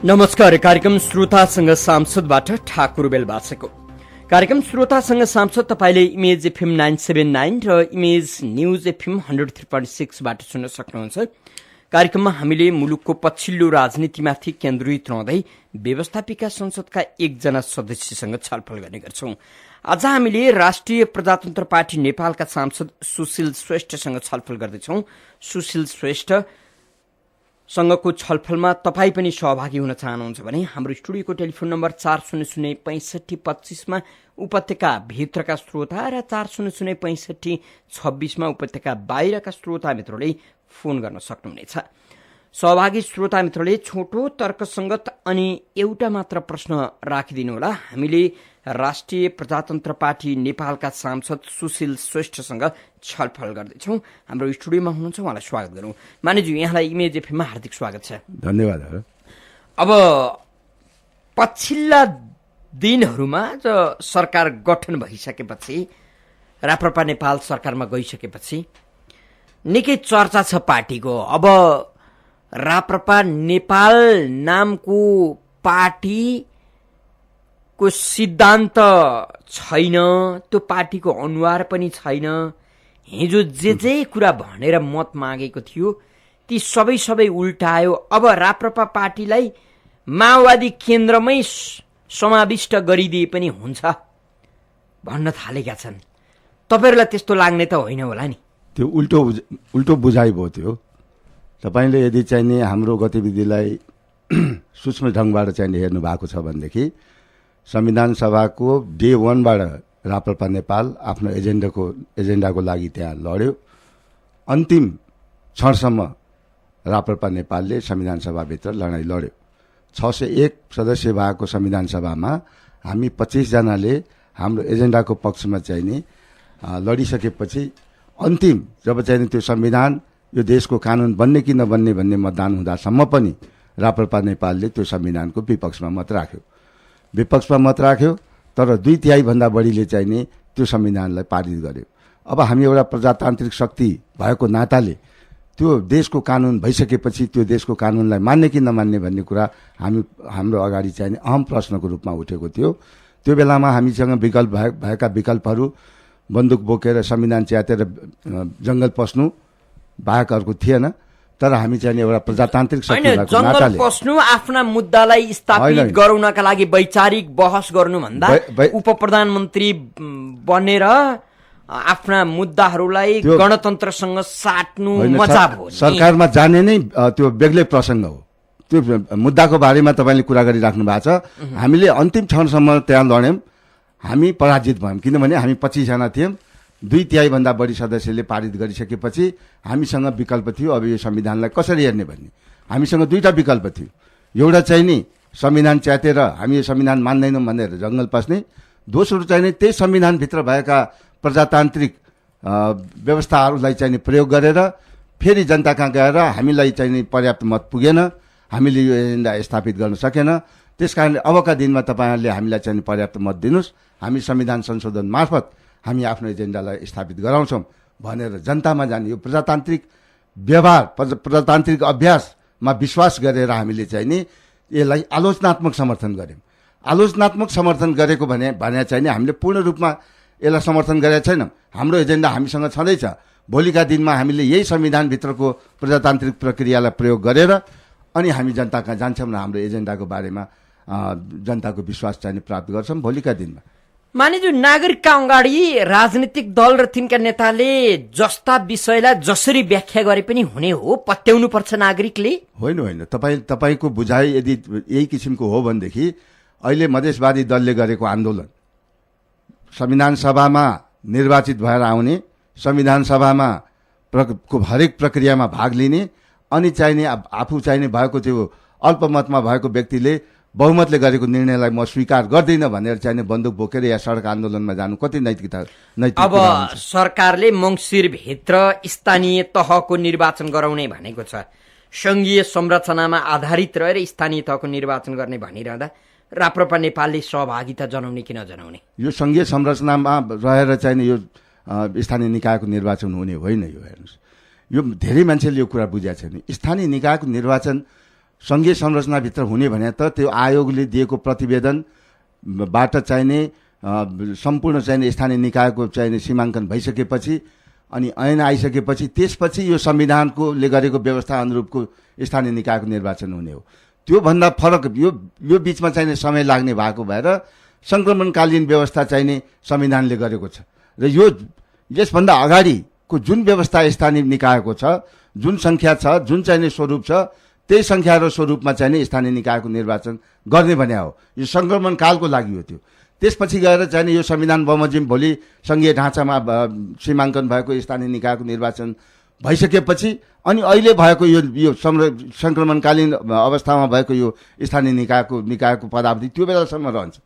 नमस्कार। कार्यक्रम श्रोतासँग सांसदबाट ठाकुर बेलबाछको। कार्यक्रम श्रोतासँग सांसद तपाईले इमेज एफएम 979 र इमेज न्यूज एफएम 103.6 बाट सुन्न सक्नुहुन्छ। कार्यक्रममा हामीले मुलुकको पछिल्लो राजनीतिमाथि केन्द्रित रहँदै व्यवस्थापिका संसदका एकजना सदस्यसँग छलफल गर्ने गर्छौं। आज हामीले राष्ट्रिय प्रजातन्त्र पार्टी नेपालका सांसद सुशील श्रेष्ठसँग छलफल गर्दैछौं। सुशील श्रेष्ठ सँगको छलफलमा तपाई पनि सहभागी हुन चाहनुहुन्छ भने हाम्रो स्टुडियोको टेलिफोन नम्बर 40065525 मा उपत्यका भित्रका श्रोता र 40065526 मा उपत्यका बाहिरका श्रोता मित्रले फोन गर्न सक्नुहुनेछ। सहभागी श्रोता मित्रले छोटो तर्कसंगत अनि एउटा मात्र प्रश्न राखिदिनुहोला। हामीले राष्ट्रिय प्रजातन्त्र पार्टी नेपालका सांसद सुशील श्रेष्ठसँग छलफल गर्दैछौं। हाम्रो स्टुडियोमा हुनुहुन्छ, उहाँलाई स्वागत गरौं। मानिज्यू, यहाँलाई इमेज एफएममा हार्दिक स्वागत छ। धन्यवाद। अब पछिल्ला दिनहरूमा सरकार गठन भइसकेपछि, राप्रपा नेपाल सरकारमा गइसकेपछि निकै चर्चा छ पार्टीको। अब राप्रपा नेपाल नामको पार्टीको सिद्धान्त छैन, त्यो पार्टीको अनुहार पनि छैन। हिजो जे कुरा भनेर मत मागेको थियो ती सबै उल्टायो। अब राप्रपा पार्टीलाई माओवादी केन्द्रमै समाविष्ट गरिदिए पनि हुन्छ भन्न थालेका छन्। तपाईहरुलाई त्यस्तो लाग्ने त होइन होला नि? त्यो उल्टो बुझाइ भयो। त्यो तपाईले यदि चाहिने हाम्रो गतिविधिलाई सूक्ष्म ढंगबाट चाहिँ हेर्नु भएको छ भनेदेखि संविधान सभाको डे 1 बाट राप्रपा नेपाल आफ्नो एजेन्डाको लागि त्यहाँ लड्यो। अन्तिम क्षणसम्म राप्रपा नेपालले संविधान सभाभित्र लडाईँ लड्यो। 601 सदस्य भएको संविधान सभामा हामी 25 जनाले हाम्रो एजेन्डाको पक्षमा चाहिँ नि लडिसकेपछि अन्तिम जब चाहिँ त्यो संविधान यो देशको कानून बन्ने कि नबन्ने भन्ने मतदान हुँदासम्म पनि राप्रपा नेपालले त्यो संविधानको विपक्षमा मत राख्यो। तर 2/3 भन्दा बढीले चाहिँ नि त्यो संविधानलाई पारित गर्यो। अब हामी एउटा प्रजातान्त्रिक शक्ति भएको नाताले त्यो देशको कानून भइसकेपछि त्यो देशको कानूनलाई मान्ने कि नमान्ने भन्ने कुरा हाम्रो अगाडि चाहिँ अहम प्रश्नको रूपमा उठेको थियो। त्यो बेलामा हामीसँग भएका विकल्पहरू बन्दुक बोकेर संविधान च्यातेर जंगल पस्नु बाहेक अर्को थिएन। तर हामी चाहिँ एउटा प्रजातान्त्रिक शक्ति भएको नाताले पस्नु, आफ्ना मुद्दालाई स्थापित गराउनका लागि वैचारिक बहस गर्नु भन्दा उप प्रधानमन्त्री बनेर आफ्ना मुद्दाहरूलाई गणतन्त्रसँग साट्नु मजा भयो। सरकारमा जाने नै त्यो बेग्लै प्रसङ्ग हो। त्यो मुद्दाको बारेमा तपाईले कुरा गरिराख्नु भएको छ। हामीले अन्तिम क्षणसम्म त्यहाँ लड्यौं, हामी पराजित भयौं। किनभने हामी 25 जना थियौं। 2/3 भन्दा बढी सदस्यले पारित गरिसकेपछि हामीसँग विकल्प थियो अब यो संविधानलाई कसरी हेर्ने भन्ने। हामीसँग दुईटा विकल्प थियो। एउटा चाहिँ नि संविधान च्यातेर हामी यो संविधान मान्दैनौँ भनेर जंगल पस्ने, दोस्रो चाहिँ नि त्यही संविधानभित्र भएका प्रजातान्त्रिक व्यवस्थाहरूलाई चाहिँ प्रयोग गरेर फेरि जनता कहाँ गएर हामीलाई चाहिँ नि पर्याप्त मत पुगेन, हामीले यो एजेन्डा स्थापित गर्न सकेन, त्यसकारणले अबका दिनमा तपाईहरुले हामीलाई चाहिँ पर्याप्त मत दिनुस्, हामी संविधान संशोधन मार्फत हामी आफ्नो एजेन्डालाई स्थापित गराउँछौं भनेर जनतामा जाने यो प्रजातान्त्रिक व्यवहार प्रजातान्त्रिक अभ्यासमा विश्वास गरेर हामीले चाहिँ नि यसलाई आलोचनात्मक समर्थन गर्यौं। आलोचनात्मक समर्थन गरेको भने चाहिँ नि हामीले पूर्ण रूपमा यसलाई समर्थन गरेका छैनौं। हाम्रो एजेन्डा हामीसँग छँदैछ। भोलिका दिनमा हामीले यही संविधानभित्रको प्रजातान्त्रिक प्रक्रियालाई प्रयोग गरेर अनि हामी जनता कहाँ जान्छौं र हाम्रो एजेन्डाको बारेमा जनताको विश्वास चाहिँ प्राप्त गर्छौं भोलिका दिनमा। मानिजु, नागरिकका अगाडि राजनीतिक दल र तिनका नेताले जस्ता विषयलाई जसरी व्याख्या गरे पनि हुने हो, पत्याउनु पर्छ नागरिकले? होइन, तपाईको बुझाइ यदि यही किसिमको हो भनेदेखि अहिले मधेसवादी दलले गरेको आन्दोलन, संविधान सभामा निर्वाचित भएर आउने, संविधान सभामा हरेक प्रक्रियामा भाग लिने, अनि चाहिने आफू चाहिने भएको त्यो अल्पमतमा भएको व्यक्तिले बहुमतले गरेको निर्णयलाई म स्वीकार गर्दिन भनेर चाहिँ बन्दुक बोकेर या सडक आन्दोलनमा जानु कति नैतिकता? अब सरकारले मङ्सिर भित्र स्थानीय तहको निर्वाचन गराउने भनेको छ। संघीय संरचनामा आधारित रहेर स्थानीय तहको निर्वाचन गर्ने भनिरहँदा राप्रपा नेपालले सहभागिता जनाउने कि नजनाउने? यो संघीय संरचनामा रहेर चाहिँ यो स्थानीय निकायको निर्वाचन हुने होइन। यो हेर्नुस्, यो धेरै मान्छेले यो कुरा बुझेका छैन। स्थानीय निकायको निर्वाचन सङ्घीय संरचनाभित्र हुने भने त त्यो आयोगले दिएको प्रतिवेदनबाट चाहिने सम्पूर्ण चाहिने स्थानीय निकायको चाहिने सीमाङ्कन भइसकेपछि अनि ऐन आइसकेपछि त्यसपछि यो संविधानकोले गरेको व्यवस्था अनुरूपको स्थानीय निकायको निर्वाचन हुने हो। त्योभन्दा फरक यो बिचमा चाहिने समय लाग्ने भएको भएर सङ्क्रमणकालीन व्यवस्था चाहिने संविधानले गरेको छ र यो यसभन्दा अगाडिको जुन व्यवस्था स्थानीय निकायको छ, जुन सङ्ख्या छ, जुन चाहिने स्वरूप छ, त्यही सङ्ख्या र स्वरूपमा चाहिने स्थानीय निकायको निर्वाचन गर्ने भने हो। यो सङ्क्रमणकालको लागि हो त्यो। त्यसपछि गएर चाहिने यो संविधान बमोजिम भोलि सङ्घीय ढाँचामा सीमाङ्कन भएको स्थानीय निकायको निर्वाचन भइसकेपछि अनि अहिले भएको यो सङ्क्रमणकालीन अवस्थामा भएको यो स्थानीय निकायको पदावधि त्यो बेलासम्म रहन्छ।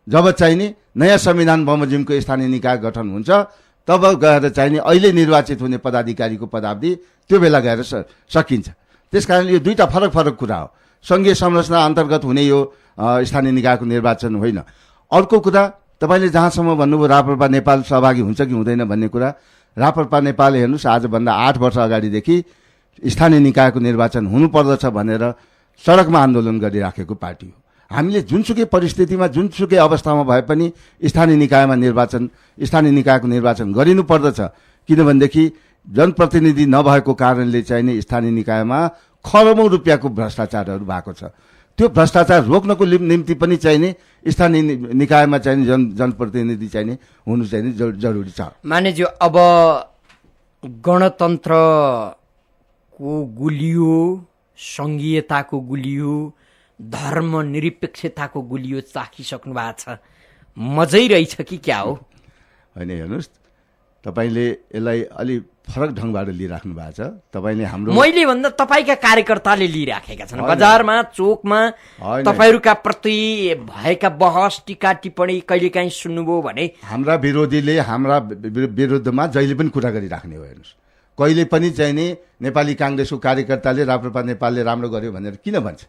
जब चाहिने नयाँ संविधान बमोजिमको स्थानीय निकाय गठन हुन्छ तब गएर चाहिने अहिले निर्वाचित हुने पदाधिकारीको पदावधि त्यो बेला गएर सकिन्छ। त्यसकारण यो दुईटा फरक फरक कुरा हो। सङ्घीय संरचना अन्तर्गत हुने यो स्थानीय निकायको निर्वाचन होइन। अर्को कुरा तपाईँले जहाँसम्म भन्नुभयो राप्रपा नेपाल सहभागी हुन्छ कि हुँदैन भन्ने कुरा, राप्रपा नेपाल हेर्नुहोस् आजभन्दा 8 वर्ष अगाडिदेखि स्थानीय निकायको निर्वाचन हुनुपर्दछ भनेर सडकमा आन्दोलन गरिराखेको पार्टी हो। हामीले जुनसुकै परिस्थितिमा जुनसुकै अवस्थामा भए पनि स्थानीय निकायको निर्वाचन गरिनुपर्दछ, किनभनेदेखि जनप्रतिनिधि नभएको कारणले चाहिने स्थानीय निकायमा खरबौँ रुपियाँको भ्रष्टाचारहरू भएको छ। त्यो भ्रष्टाचार रोक्नको निम्ति पनि चाहिने स्थानीय निकायमा चाहिने जनप्रतिनिधि चाहिने हुनु चाहिने जरुरी छ। मानेज्यू, अब गणतन्त्रको गुलियो, सङ्घीयताको गुलियो, धर्मनिरपेक्षताको गुलियो चाखिसक्नु भएको छ, मजै रहेछ कि क्या हो? होइन, हेर्नुहोस् तपाईँले यसलाई अलि फरक ढङ्गबाट लिइराख्नु भएको छ। तपाईँले मैले भन्दा तपाईँका कार्यकर्ताले लिइराखेका छन्। बजारमा, चोकमा तपाईँहरूका प्रति भएका बहस, टिका टिप्पणी कहिलेकाहीँ सुन्नुभयो भने हाम्रा विरोधीले हाम्रा विरुद्धमा जहिले पनि कुरा गरिराख्ने हो। हेर्नुहोस्, कहिले पनि चाहिने नेपाली काङ्ग्रेसको कार्यकर्ताले राप्रपा नेपालले राम्रो गर्यो भनेर किन भन्छ?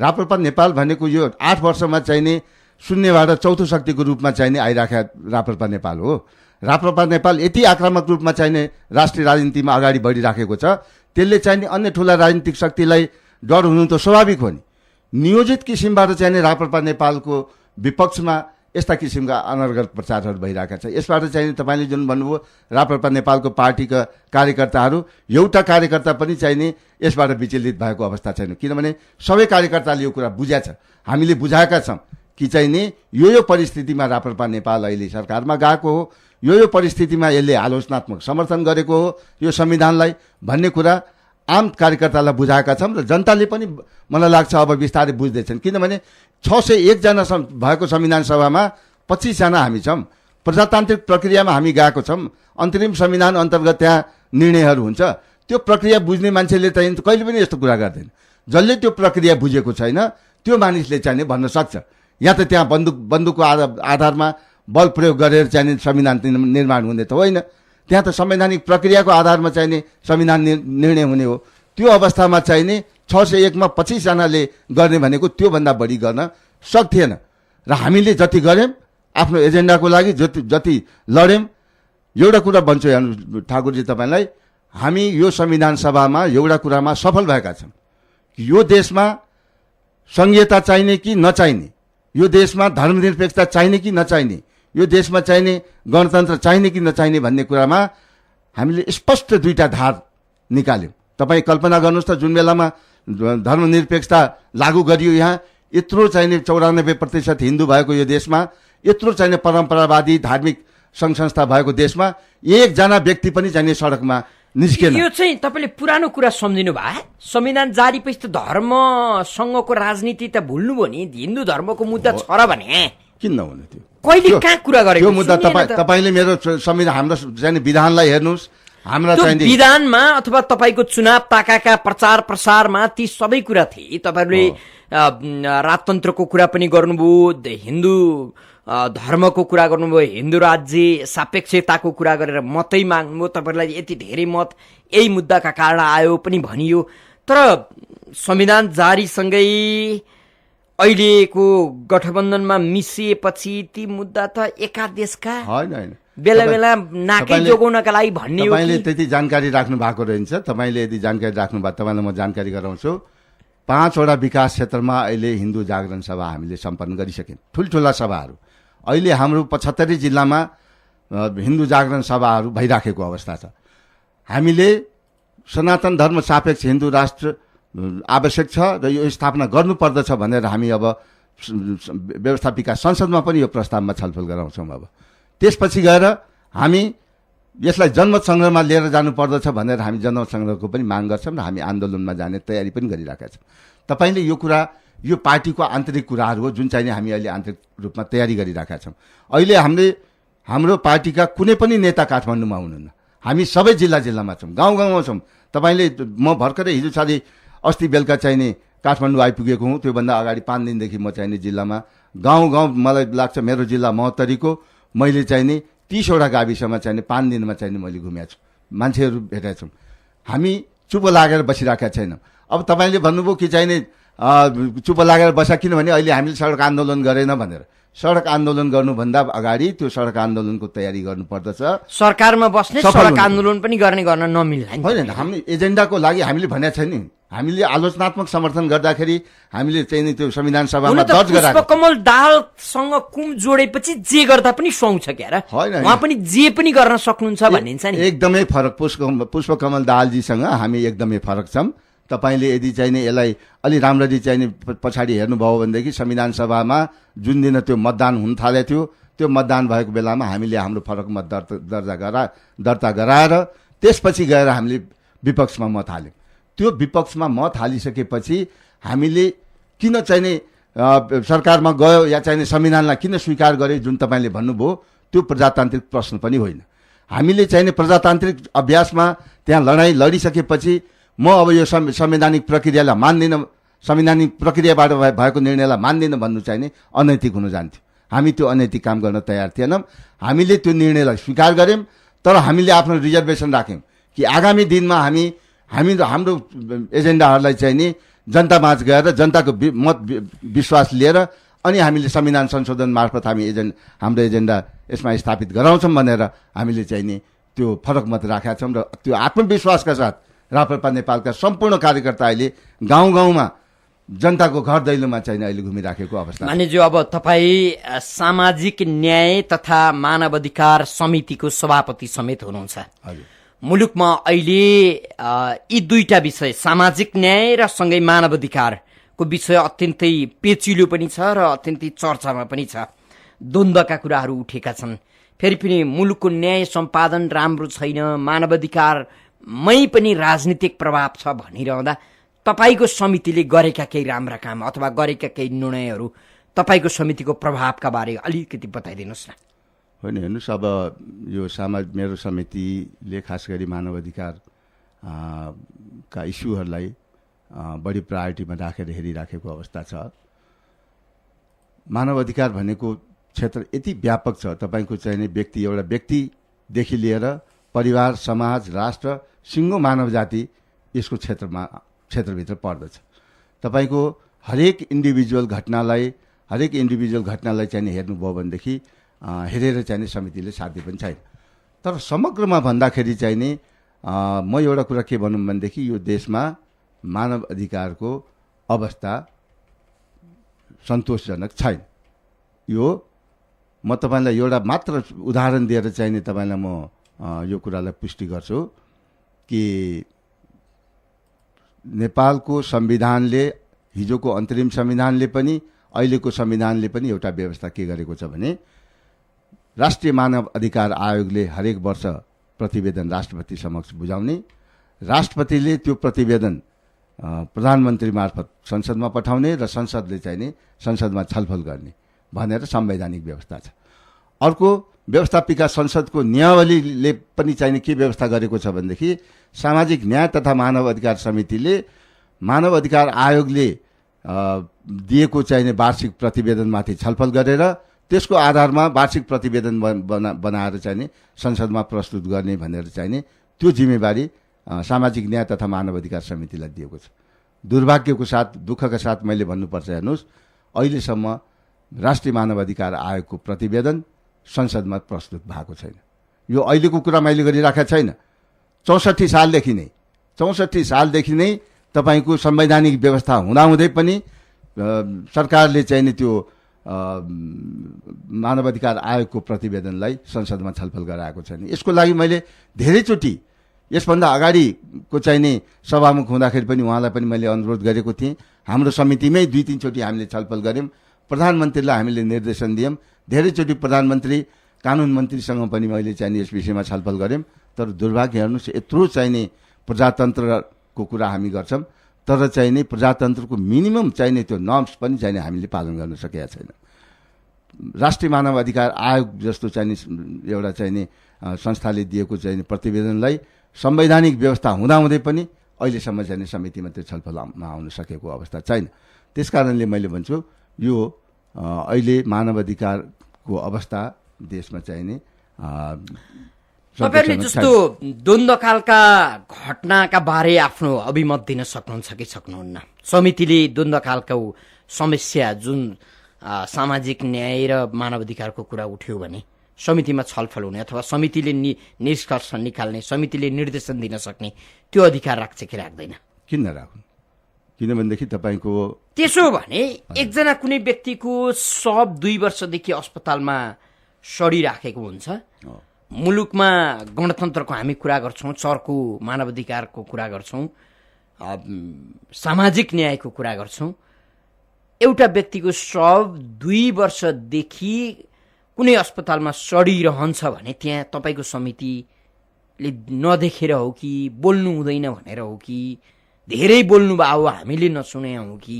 राप्रपा नेपाल भनेको यो 8 वर्षमा चाहिने शून्यबाट चौथो शक्तिको रूपमा चाहिने आइराखेका राप्रपा नेपाल हो। राप्रपा नेपाल यति आक्रामक रूपमा चाहिने राष्ट्रिय राजनीतिमा अगाडि बढिराखेको छ, त्यसले चाहिने अन्य ठुला राजनीतिक शक्तिलाई डर हुनु त स्वाभाविक हो नि। नियोजित किसिमबाट चाहिने राप्रपा नेपालको विपक्षमा यस्ता किसिमका अनर्गल प्रचारहरू भइरहेका छ। यसबाट चाहिने तपाईँले जुन भन्नुभयो राप्रपा नेपालको पार्टीका कार्यकर्ताहरू, एउटा कार्यकर्ता पनि चाहिने यसबाट विचलित भएको अवस्था छैन, किनभने सबै कार्यकर्ताले यो कुरा बुझाएको छ। हामीले बुझाएका छौँ कि चाहिने यो परिस्थितिमा राप्रपा नेपाल अहिले सरकारमा गएको हो, यो परिस्थितिमा यसले आलोचनात्मक समर्थन गरेको हो यो संविधानलाई भन्ने कुरा आम कार्यकर्तालाई बुझाएका छौँ र जनताले पनि मलाई लाग्छ अब बिस्तारै बुझ्दैछन्। किनभने 601 जना भएको संविधान सभामा 25 जना हामी छौँ। प्रजातान्त्रिक प्रक्रियामा हामी गएको छौँ। अन्तरिम संविधान अन्तर्गत त्यहाँ निर्णयहरू हुन्छ। त्यो प्रक्रिया बुझ्ने मान्छेले चाहिँ कहिले पनि यस्तो कुरा गर्दैन। जसले त्यो प्रक्रिया बुझेको छैन त्यो मानिसले चाहिँ भन्न सक्छ या त त्यहाँ बन्दुकको आधारमा बल प्रयोग गरेर चाहिने संविधान निर्माण हुने त होइन, त्यहाँ त संवैधानिक प्रक्रियाको आधारमा चाहिने संविधान निर्णय हुने हो। त्यो अवस्थामा चाहिने 601 मा 25 जनाले गर्ने भनेको त्योभन्दा बढी गर्न सक्थेन र हामीले जति गर्यौँ आफ्नो एजेन्डाको लागि जति लड्यौँ। एउटा कुरा भन्छु ठाकुरजी तपाईँलाई, हामी यो संविधान सभामा एउटा कुरामा सफल भएका छौँ। यो देशमा संघीयता चाहिने कि नचाहिने, यो देशमा धर्मनिरपेक्षता चाहिने कि नचाहिने, यो देशमा चाहिने गणतन्त्र चाहिने कि नचाहिने भन्ने कुरामा हामीले स्पष्ट दुईटा धार निकाल्यौँ। तपाईँ कल्पना गर्नुहोस् त, जुन बेलामा धर्मनिरपेक्षता लागू गरियो यहाँ, यत्रो चाहिने 94% हिन्दू भएको यो देशमा, यत्रो चाहिने परम्परावादी धार्मिक सङ्घ संस्था भएको देशमा एकजना व्यक्ति पनि चाहिने सडकमा निस्केन। यो चाहिँ तपाईँले पुरानो कुरा सम्झिनु भयो। संविधान जारी पछि त धर्मसँगको राजनीति त भुल्नुभयो नि। हिन्दू धर्मको मुद्दा छ र भने किन नहुने? त्यो कहिले कहाँ कुरा गरेको? त्यो मुद्दा तपाईँले मेरो संविधान हाम्रो चाहिने विधानलाई हेर्नुहोस्। हाम्रा चाहिने विधानमा अथवा तपाईँको चुनाव ताकाका प्रचार प्रसारमा ती सबै कुरा थिए। तपाईँहरूले राजतन्त्रको कुरा पनि गर्नुभयो, हिन्दू धर्मको कुरा गर्नुभयो, हिन्दू राज्य सापेक्षताको कुरा गरेर मतै माग्नुभयो। तपाईँहरूलाई यति धेरै मत यही मुद्दाका कारण आयो पनि भनियो। तर संविधान जारीसँगै अहिलेको गठबन्धनमा मिसिएपछि ती मुद्दा त एकादेशका होइन, बेला बेला नाकै जोगाउनका लागि भन्ने हो। तपाईँले त्यति जानकारी राख्नु भएको रहन्छ। तपाईँले यदि जानकारी राख्नु भएको, तपाईँलाई म जानकारी गराउँछु। 5वटा विकास क्षेत्रमा अहिले हिन्दू जागरण सभा हामीले सम्पन्न गरिसक्यौँ, ठुल्ठुला सभाहरू। अहिले हाम्रो 75 जिल्लामा हिन्दू जागरण सभाहरू भइराखेको अवस्था छ। हामीले सनातन धर्म सापेक्ष हिन्दू राष्ट्र आवश्यक छ र यो स्थापना गर्नुपर्दछ भनेर हामी अब व्यवस्थापिका संसदमा पनि यो प्रस्तावमा छलफल गराउँछौँ। अब त्यसपछि गएर हामी यसलाई जनमत सङ्ग्रहमा लिएर जानुपर्दछ भनेर हामी जनमत सङ्ग्रहको पनि माग गर्छौँ र हामी आन्दोलनमा जाने तयारी पनि गरिरहेका छौँ। तपाईँले यो कुरा यो पार्टीको आन्तरिक कुराहरू हो जुन चाहिँ हामी अहिले आन्तरिक रूपमा तयारी गरिरहेका छौँ। अहिले हाम्रो पार्टीका कुनै पनि नेता काठमाडौँमा हुनुहुन्न, हामी सबै जिल्लामा छौँ, गाउँ गाउँमा छौँ। तपाईँले म भर्खरै हिजो साँझ अस्ति बेलुका चाहिने काठमाडौँ आइपुगेको हुँ। त्योभन्दा अगाडि 5 दिनदेखि म चाहिने जिल्लामा गाउँ मलाई लाग्छ मेरो जिल्ला महोत्तरीको मैले चाहिने 30वटा गाविसमा चाहिने 5 दिनमा चाहिने मैले घुमेको छु, मान्छेहरू भेटेका छौँ। हामी चुप लागेर बसिरहेका छैनौँ। अब तपाईँले भन्नुभयो कि चाहिने चुप लागेर बसा किनभने अहिले हामीले सडक आन्दोलन गरेन भनेर। सडक आन्दोलन गर्नुभन्दा अगाडि त्यो सडक आन्दोलनको तयारी गर्नुपर्दछ। सरकारमा बस्ने सडक आन्दोलन पनि गर्न नमिल्ला होइन। हामी एजेन्डाको लागि हामीले भनेको छैन। हामीले आलोचनात्मक समर्थन गर्दाखेरि हामीले चाहिँ त्यो संविधान सभामा दर्ज गराएको पुष्पकमल दाहालसँग कुम जोडेपछि जे गर्दा पनि सुहाउँछ क्यार। उहाँ पनि जे पनि गर्न सक्नुहुन्छ भनिन्छ नि। एकदमै फरक। पुष्पकमल दाहालजीसँग हामी एकदमै फरक छौँ। तपाईँले यदि चाहिने यसलाई अलि राम्ररी चाहिने पछाडि हेर्नुभयो भनेदेखि संविधान सभामा जुन दिन त्यो मतदान हुन थालेको थियो त्यो मतदान भएको बेलामा हामीले हाम्रो फरक मत दर्ता गराएर त्यसपछि गएर हामीले विपक्षमा मत हाल्यौँ। त्यो विपक्षमा मत हालिसकेपछि हामीले किन चाहिने सरकारमा गयो या चाहिने संविधानलाई किन स्वीकार गरे जुन तपाईँले भन्नुभयो त्यो प्रजातान्त्रिक प्रश्न पनि होइन। हामीले चाहिने प्रजातान्त्रिक अभ्यासमा त्यहाँ लडाइँ लडिसकेपछि म अब यो संवैधानिक प्रक्रियालाई मान्दिनँ, संवैधानिक प्रक्रियाबाट भएको निर्णयलाई मान्दिनँ भन्नु चाहिने अनैतिक हुन जान्थ्यो। हामी त्यो अनैतिक काम गर्न तयार थिएनौँ। हामीले त्यो निर्णयलाई स्वीकार गऱ्यौँ, तर हामीले आफ्नो रिजर्भेसन राख्यौँ कि आगामी दिनमा हाम्रो एजेन्डाहरूलाई चाहिँ नि जनतामाझ गएर जनताको मत विश्वास लिएर अनि हामीले संविधान संशोधन मार्फत हाम्रो एजेन्डा यसमा स्थापित गराउँछौँ भनेर हामीले चाहिँ नि त्यो फरक मत राखेका छौँ। र त्यो आत्मविश्वासका साथ राप्रपा नेपालका सम्पूर्ण कार्यकर्ता अहिले गाउँ गाउँमा जनताको घर दैलोमा चाहिँ अहिले घुमिराखेको अवस्था। मानिज्यू, अब तपाईँ सामाजिक न्याय तथा मानवाधिकार समितिको सभापति समेत हुनुहुन्छ। मुलुकमा अहिले यी दुईटा विषय सामाजिक न्याय र सँगै मानवाधिकारको विषय अत्यन्तै पेचिलो पनि छ र अत्यन्तै चर्चामा पनि छ। द्वन्द्वका कुराहरू उठेका छन्। फेरि पनि मुलुकको न्याय सम्पादन राम्रो छैन, मानवाधिकारमै पनि राजनीतिक प्रभाव छ भनिरहँदा तपाईँको समितिले गरेका केही राम्रा काम अथवा गरेका केही निर्णयहरू तपाईँको समितिको प्रभावका बारे अलिकति बताइदिनुहोस् न। होइन, हेर्नुहोस्, अब यो मेरो समितिले खास गरी मानवाधिकार का इस्युहरूलाई बढी प्रायोरिटीमा राखेर हेरिराखेको अवस्था छ। मानवाधिकार भनेको क्षेत्र यति व्यापक छ। तपाईँको चाहिने एउटा व्यक्तिदेखि लिएर परिवार, समाज, राष्ट्र, सिङ्गो मानव जाति यसको क्षेत्रभित्र पर्दछ। तपाईँको हरेक इन्डिभिजुअल घटनालाई चाहिँ हेर्नुभयो भनेदेखि हेरेर चाहिने समितिले साध्य पनि छैन। तर समग्रमा भन्दाखेरि चाहिने म एउटा कुरा के भनौँ भनेदेखि यो देशमा मानव अधिकारको अवस्था सन्तोषजनक छैन। यो म तपाईँलाई एउटा मात्र उदाहरण दिएर चाहिने तपाईँलाई म यो कुरालाई पुष्टि गर्छु कि नेपालको संविधानले, हिजोको अन्तरिम संविधानले पनि अहिलेको संविधानले पनि एउटा व्यवस्था के गरेको छ भने राष्ट्रिय मानव अधिकार आयोगले हरेक वर्ष प्रतिवेदन राष्ट्रपति समक्ष बुझाउने, राष्ट्रपतिले त्यो प्रतिवेदन प्रधानमन्त्री मार्फत संसदमा पठाउने र संसदले चाहिने संसदमा छलफल गर्ने भनेर संवैधानिक व्यवस्था छ। अर्को व्यवस्थापिका संसदको नियमावलीले पनि चाहिने के व्यवस्था गरेको छ भनेदेखि सामाजिक न्याय तथा मानव अधिकार समितिले मानव अधिकार आयोगले दिएको चाहिने वार्षिक प्रतिवेदनमाथि छलफल गरेर त्यसको आधारमा वार्षिक प्रतिवेदन बनाएर चाहिने संसदमा प्रस्तुत गर्ने भनेर चाहिने त्यो जिम्मेवारी सामाजिक न्याय तथा मानव अधिकार समितिलाई दिएको छ। दुर्भाग्यको साथ, दुःखका साथ मैले भन्नुपर्छ, हेर्नुहोस्, अहिलेसम्म राष्ट्रिय मानव अधिकार आयोगको प्रतिवेदन संसदमा प्रस्तुत भएको छैन। यो अहिलेको कुरा मैले गरिराखेको छैन। 64 सालदेखि नै तपाईँको संवैधानिक व्यवस्था हुँदाहुँदै पनि सरकारले चाहिँ नि त्यो मानवाधिकार आयोगको प्रतिवेदनलाई संसदमा छलफल गराएको छैन। यसको लागि मैले धेरैचोटि यसभन्दा अगाडिको चाहिँ नि सभामुख हुँदाखेरि पनि उहाँलाई पनि मैले अनुरोध गरेको थिएँ। हाम्रो समितिमै 2-3 चोटि हामीले छलफल गऱ्यौँ। प्रधानमन्त्रीलाई हामीले निर्देशन दियौँ। धेरैचोटि प्रधानमन्त्री कानुन मन्त्रीसँग पनि मैले चाहिँ यस विषयमा छलफल गऱ्यौँ। तर दुर्भाग्य हेर्नुहोस्, यत्रो चाहिँ नि प्रजातन्त्रको कुरा हामी गर्छौँ, तर चाहिँ नि प्रजातन्त्रको मिनिमम चाहिँ नि त्यो नर्म्स पनि चाहिँ हामीले पालन गर्न सकेका छैन। राष्ट्रिय मानव अधिकार आयोग जस्तो चाहिँ नि एउटा चाहिँ नि संस्थाले दिएको चाहिँ नि प्रतिवेदनलाई संवैधानिक व्यवस्था हुँदाहुँदै पनि अहिलेसम्म चाहिँ समितिमा त्यो छलफलमा आउन सकेको अवस्था छैन। त्यसकारणले मैले भन्छु यो अहिले मानव अधिकारको अवस्था देशमा चाहिँ नि तपाईहरुले जस्तो द्वन्द्वकालका घटनाका बारे आफ्नो अभिमत दिन सक्नुहुन्छ कि सक्नुहुन्न? समितिले द्वन्द्वकालको समस्या जुन सामाजिक न्याय र मानवाधिकारको कुरा उठ्यो भने समितिमा छलफल हुने अथवा समितिले निष्कर्ष निकाल्ने, समितिले निर्देशन दिन सक्ने त्यो अधिकार राख्छ कि राख्दैन? किन नराख्नु? किनभनेदेखि तपाईँको त्यसो भने एकजना कुनै व्यक्तिको शव 2 वर्षदेखि अस्पतालमा सडिराखेको हुन्छ, मुलुकमा गणतन्त्रको हामी कुरा गर्छौँ, चर्को मानवाधिकारको कुरा गर्छौँ, सामाजिक न्यायको कुरा गर्छौँ। एउटा व्यक्तिको शव 2 वर्षदेखि कुनै अस्पतालमा सडिरहन्छ भने त्यहाँ तपाईँको समितिले नदेखेर हो कि बोल्नु हुँदैन भनेर हो कि धेरै बोल्नु भयो हामीले नसुने हौ कि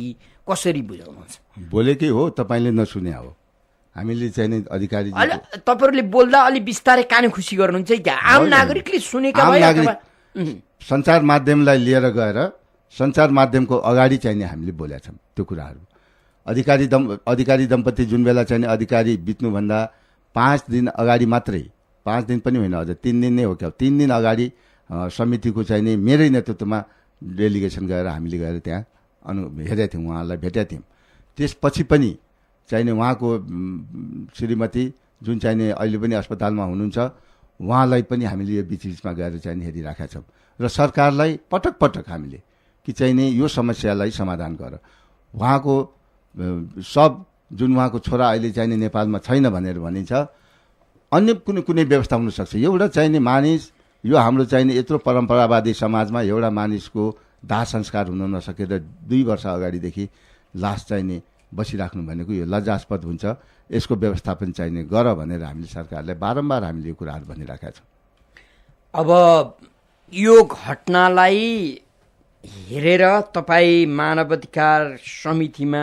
कसरी बुझाउनुहुन्छ? बोलेकै हो, तपाईँले नसुने हो। हामीले चाहिँ नि अधिकारी तपाईहरुले बोल्दा अलि बिस्तारै कान खुसी गर्नुहुन्छ क्या? आम नागरिकले सुनेका भए सञ्चार माध्यमलाई लिएर गएर सञ्चार माध्यमको अगाडि चाहिँ नि हामीले बोलेका छौँ त्यो कुराहरू। अधिकारी दम्पति जुन बेला चाहिँ अधिकारी बित्नुभन्दा 5 दिन अगाडि मात्रै, 5 दिन पनि होइन, अझ 3 दिन नै हो क्या, 3 दिन अगाडि समितिको चाहिँ नि मेरै नेतृत्वमा डेलिगेसन गएर हामीले गएर त्यहाँ हेरेका थियौँ, उहाँलाई भेटेका थियौँ। त्यसपछि पनि चाहिँ नि उहाँको श्रीमती जुन चाहिँ नि अहिले पनि अस्पतालमा हुनुहुन्छ उहाँलाई पनि हामीले यो बिचबिचमा गएर चाहिँ नि हेरिराखेका छौँ र सरकारलाई पटक पटक हामीले कि चाहिँ नि यो समस्यालाई समाधान गर। उहाँको सब जुन उहाँको छोरा अहिले चाहिँ नि नेपालमा छैन भनेर भनिन्छ, अन्य कुनै व्यवस्था हुनसक्छ। एउटा चाहिँ नि मानिस, यो हाम्रो चाहिँ नि यत्रो परम्परावादी समाजमा एउटा मानिसको दाह संस्कार हुन नसकेर 2 वर्ष अगाडिदेखि लास चाहिँ नि बसिराख्नु भनेको यो लज्जास्पद हुन्छ। यसको व्यवस्थापन चाहिने गर भनेर हामीले सरकारलाई बारम्बार हामीले यो कुराहरू भनिराखेका छौँ। अब यो घटनालाई हेरेर तपाईँ मानवाधिकार समितिमा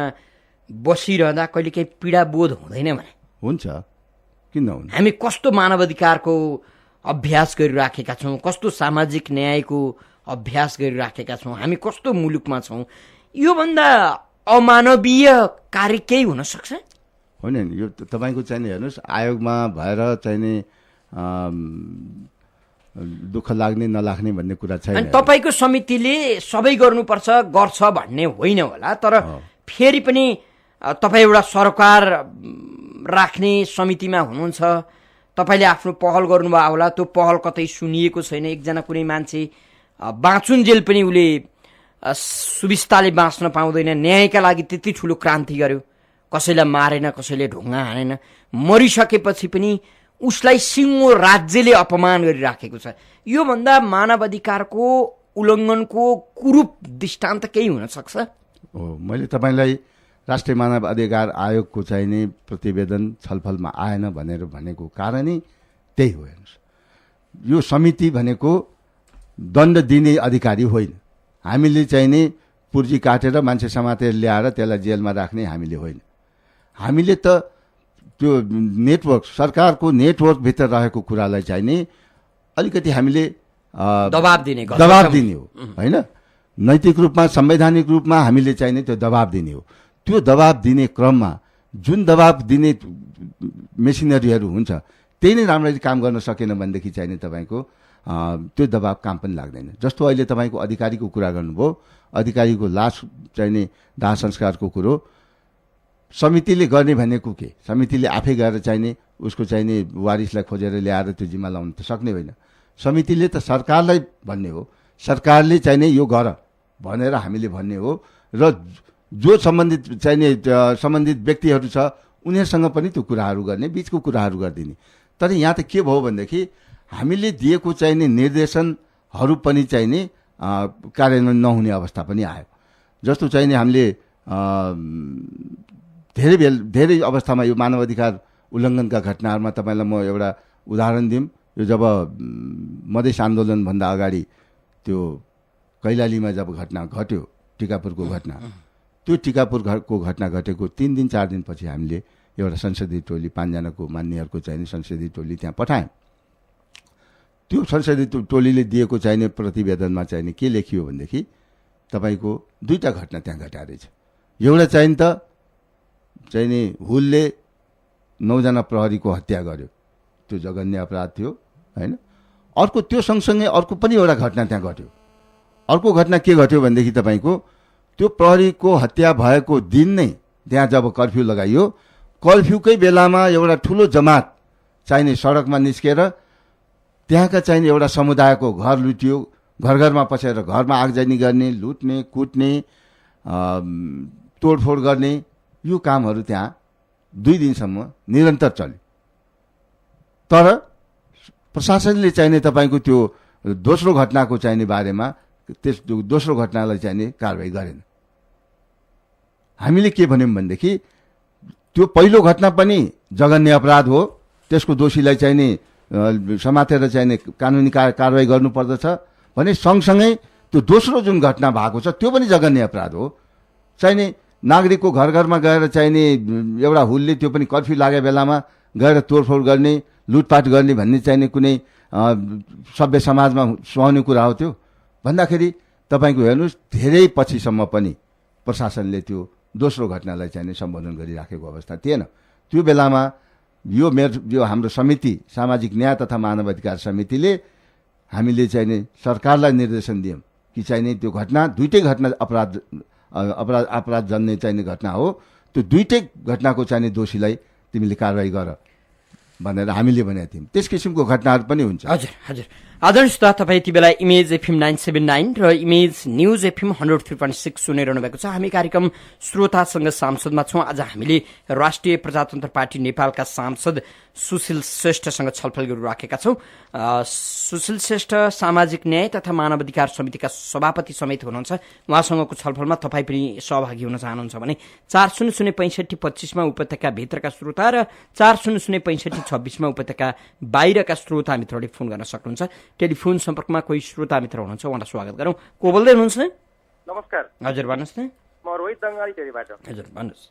बसिरहँदा कहिले काहीँ पीडा बोध हुँदैन भने? हुन्छ, किन नहुने? हामी कस्तो मानवाधिकारको अभ्यास गरिराखेका छौँ, कस्तो सामाजिक न्यायको अभ्यास गरिराखेका छौँ, हामी कस्तो मुलुकमा छौँ, योभन्दा अमानवीय कार्य केही हुन सक्छ? होइन नि, यो तपाईँको चाहिँ नि हेर्नुहोस्, आयोगमा भएर चाहिँ नि दुःख लाग्ने नलाग्ने भन्ने कुरा छैन। अनि तपाईँको समितिले सबै गर्नुपर्छ गर्छ भन्ने होइन होला, तर फेरि पनि तपाईँ एउटा सरकार राख्ने समितिमा हुनुहुन्छ, तपाईँले आफ्नो पहल गर्नुभयो होला, त्यो पहल कतै सुनिएको छैन। एकजना कुनै मान्छे बाँचुन्जेल पनि उसले सुविस्ताले बाँच्न पाउँदैन, न्यायका लागि त्यति ठुलो क्रान्ति गर्यो, कसैलाई मारेन, कसैले ढुङ्गा हानेन, मरिसकेपछि पनि उसलाई सिङ्गो राज्यले अपमान गरिराखेको छ। योभन्दा मानवाधिकारको उल्लङ्घनको कुरूप दृष्टान्त केही हुन सक्छ? हो, मैले तपाईँलाई राष्ट्रिय मानव अधिकार आयोगको चाहिँ नि प्रतिवेदन छलफलमा आएन भनेको कारणै त्यही हो। हेर्नुहोस्, यो समिति भनेको दण्ड दिने अधिकारी होइन। हामीले चाहिँ नि पुर्जी काटेर मान्छे समातेर ल्याएर त्यसलाई जेलमा राख्ने हामीले होइन। हामीले त त्यो नेटवर्क, सरकारको नेटवर्कभित्र रहेको कुरालाई चाहिँ नि अलिकति हामीले दबाब दिने हो, होइन? नैतिक रूपमा, संवैधानिक रूपमा हामीले चाहिँ नि त्यो दबाब दिने हो। त्यो दबाब दिने क्रममा जुन दबाब दिने मेसिनरीहरू हुन्छ त्यही नै राम्ररी काम गर्न सकेन भनेदेखि चाहिँ नि तपाईँको त्यो दबाब काम पनि लाग्दैन। जस्तो अहिले तपाईँको अधिकारीको कुरा गर्नुभयो, अधिकारीको लास चाहिँ नि दाह संस्कारको कुरो समितिले गर्ने भनेको के? समितिले आफै गएर चाहिँ नि उसको चाहिँ नि वारिसलाई खोजेर ल्याएर त्यो जिम्मा लाउनु त सक्ने होइन। समितिले त सरकारलाई भन्ने हो, सरकारले चाहिँ नि यो गर भनेर हामीले भन्ने हो र जो सम्बन्धित व्यक्तिहरू छ उनीहरूसँग पनि त्यो कुराहरू गर्ने, बिचको कुराहरू गरिदिने। तर यहाँ त के भयो भनेदेखि हामीले दिएको चाहिने निर्देशनहरू पनि चाहिने कार्यान्वयन नहुने अवस्था पनि आयो। जस्तो चाहिने हामीले धेरै अवस्थामा यो मानव अधिकार उल्लङ्घनका घटनाहरूमा तपाईँलाई म एउटा उदाहरण दिउँ। यो जब मधेस आन्दोलनभन्दा अगाडि त्यो कैलालीमा जब घटना घट्यो, टिकापुरको घटना, त्यो टिकापुरको घटना घटेको 3 दिन 4 दिनपछि हामीले एउटा संसदीय टोली 5 जनाको मान्यहरूको चाहिने संसदीय टोली त्यहाँ पठायौँ। त्यो संसदीय टोलीले दिएको चाहिने प्रतिवेदनमा चाहिने के लेखियो भनेदेखि तपाईँको 2टा घटना त्यहाँ घटाएर रहेछ। एउटा चाहिने हुलले 9 जना प्रहरीको हत्या गर्यो, त्यो जघन्य अपराध थियो हैन। अर्को त्यो सँगसँगै अर्को पनि एउटा घटना त्यहाँ घट्यो। अर्को घटना के घट्यो भनेदेखि तपाईँको त्यो प्रहरीको हत्या भएको दिन नै त्यहाँ जब कर्फ्यू लगाइयो, कर्फ्यूकै बेलामा एउटा ठुलो जमात चाहिने सडकमा निस्केर त्यहाँका चाहिने एउटा समुदायको घर लुट्यो, घर घरमा पसेर घरमा आगजनी गर्ने, लुट्ने, कुट्ने, तोडफोड गर्ने, यो कामहरू त्यहाँ 2 दिनसम्म निरन्तर चल्यो। तर प्रशासनले चाहिने तपाईँको त्यो दोस्रो घटनाको चाहिने बारेमा त्यस दोस्रो घटनालाई चाहिने कारबाही गरेन। हामीले के भन्यौँ भनेदेखि त्यो पहिलो घटना पनि जघन्य अपराध हो, त्यसको दोषीलाई चाहिने समातेर चाहिने कानुनी कारबाही गर्नुपर्दछ भने सँगसँगै त्यो दोस्रो जुन घटना भएको छ त्यो पनि जघन्य अपराध हो। चाहिने नागरिकको घर घरमा गएर चाहिने एउटा हुलले त्यो पनि कर्फ्यू लागेको बेलामा गएर तोडफोड गर्ने, लुटपाट गर्ने भन्ने चाहिने कुनै सभ्य समाजमा सुहाउने कुरा हो त्यो भन्दाखेरि तपाईँको हेर्नुहोस् धेरै पछिसम्म पनि प्रशासनले त्यो दोस्रो घटनालाई चाहिने सम्बोधन गरिराखेको अवस्था थिएन। त्यो बेलामा यो हाम्रो समिति सामाजिक न्याय तथा मानव अधिकार समितिले हामीले चाहिने सरकारलाई निर्देशन दियौँ कि चाहिने त्यो घटना 2टै घटना अपराध जन्ने चाहिने घटना हो, त्यो 2टै घटनाको चाहिने दोषीलाई तिमीले कारबाही गर भनेर हामीले भनेका थियौँ। त्यस किसिमको घटनाहरू पनि हुन्छ। हजुर हजुर आदरणीय श्रोता, तपाईँ यति बेला इमेज एफएम 979 र इमेज न्युज एफएम 103.6 सुनिरहनु भएको छ। हामी कार्यक्रम श्रोतासँग सांसदमा छौँ। आज हामीले राष्ट्रिय प्रजातन्त्र पार्टी नेपालका सांसद सुशील श्रेष्ठसँग छलफल गरिराखेका छौँ। सुशील श्रेष्ठ सामाजिक न्याय तथा मानव अधिकार समितिका सभापति समेत हुनुहुन्छ। उहाँसँगको छलफलमा तपाईँ पनि सहभागी हुन चाहनुहुन्छ भने 40065525 मा उपत्यकाभित्रका श्रोता र 40065526 मा उपत्यका बाहिरका श्रोता मित्रहरूले फोन गर्न सक्नुहुन्छ। टेलिफोन सम्पर्कमा कोही श्रोता मित्र हुनुहुन्छ, उहाँलाई स्वागत गरौँ। को बोल्दै हुनुहुन्छ? नमस्कार। हजुर भन्नुहोस् न। म रोहित दङ्गाली टेरीबाट। हजुर भन्नुहोस्।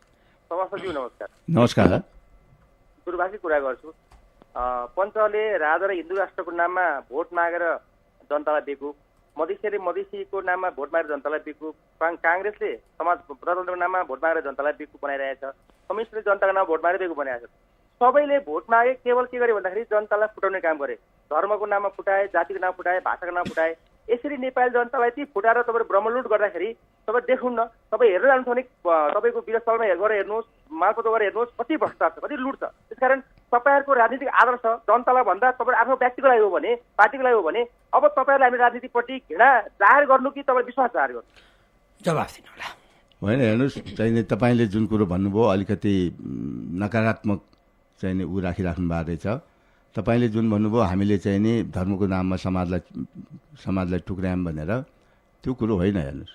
सभासदज्यू नमस्कार। नमस्कार। दुर्भाग्य कुरा गर्छु, पञ्चले राजा र हिन्दू राष्ट्रको नाममा भोट मागेर जनतालाई बेकुब, मधेसीको नाममा भोट मागेर जनतालाई बेकुब, काङ्ग्रेसले समाज प्रजातन्त्रको नाममा भोट मागेर जनतालाई बेकुब बनाइरहेछ, कम्युनिस्टले जनताको नाममा भोट मागेर बेकुब बनाइरहेछ। सबैले भोट मागे केवल के गरे भन्दाखेरि जनतालाई फुटाउने काम गरे। धर्मको नाममा फुटाए, जातिको नाम फुटाए, भाषाको नाम फुटाए। यसरी नेपाली जनतालाई ती फुटाएर तपाईँ ब्रह्मलुट गर्दाखेरि तपाईँ देख्नुहुन्न, तपाईँ हेर्दै जानुहुन्छ भने तपाईँको विरस्थलमा गएर हेर्नुहोस्, मालपोतो गरेर हेर्नुहोस्, कति भ्रष्टाचार छ, कति लुट छ। त्यसकारण तपाईँहरूको राजनीतिक आदर्श जनतालाई भन्दा तपाईँ आफ्नो व्यक्तिको लागि हो भने, पार्टीको लागि हो भने अब तपाईँहरूले हामी राजनीतिप्रति घृणा जाहेर गर्नु कि तपाईँ विश्वास जाहेर गर्नु? जवाफ दिनु होला। होइन, हेर्नुहोस् चाहिने तपाईँले जुन कुरो भन्नुभयो अलिकति नकारात्मक चाहिने ऊ राखिराख्नु भएको रहेछ। तपाईँले जुन भन्नुभयो हामीले चाहिने धर्मको नाममा समाजलाई टुक्रायौँ भनेर, त्यो कुरो होइन। हेर्नुहोस्,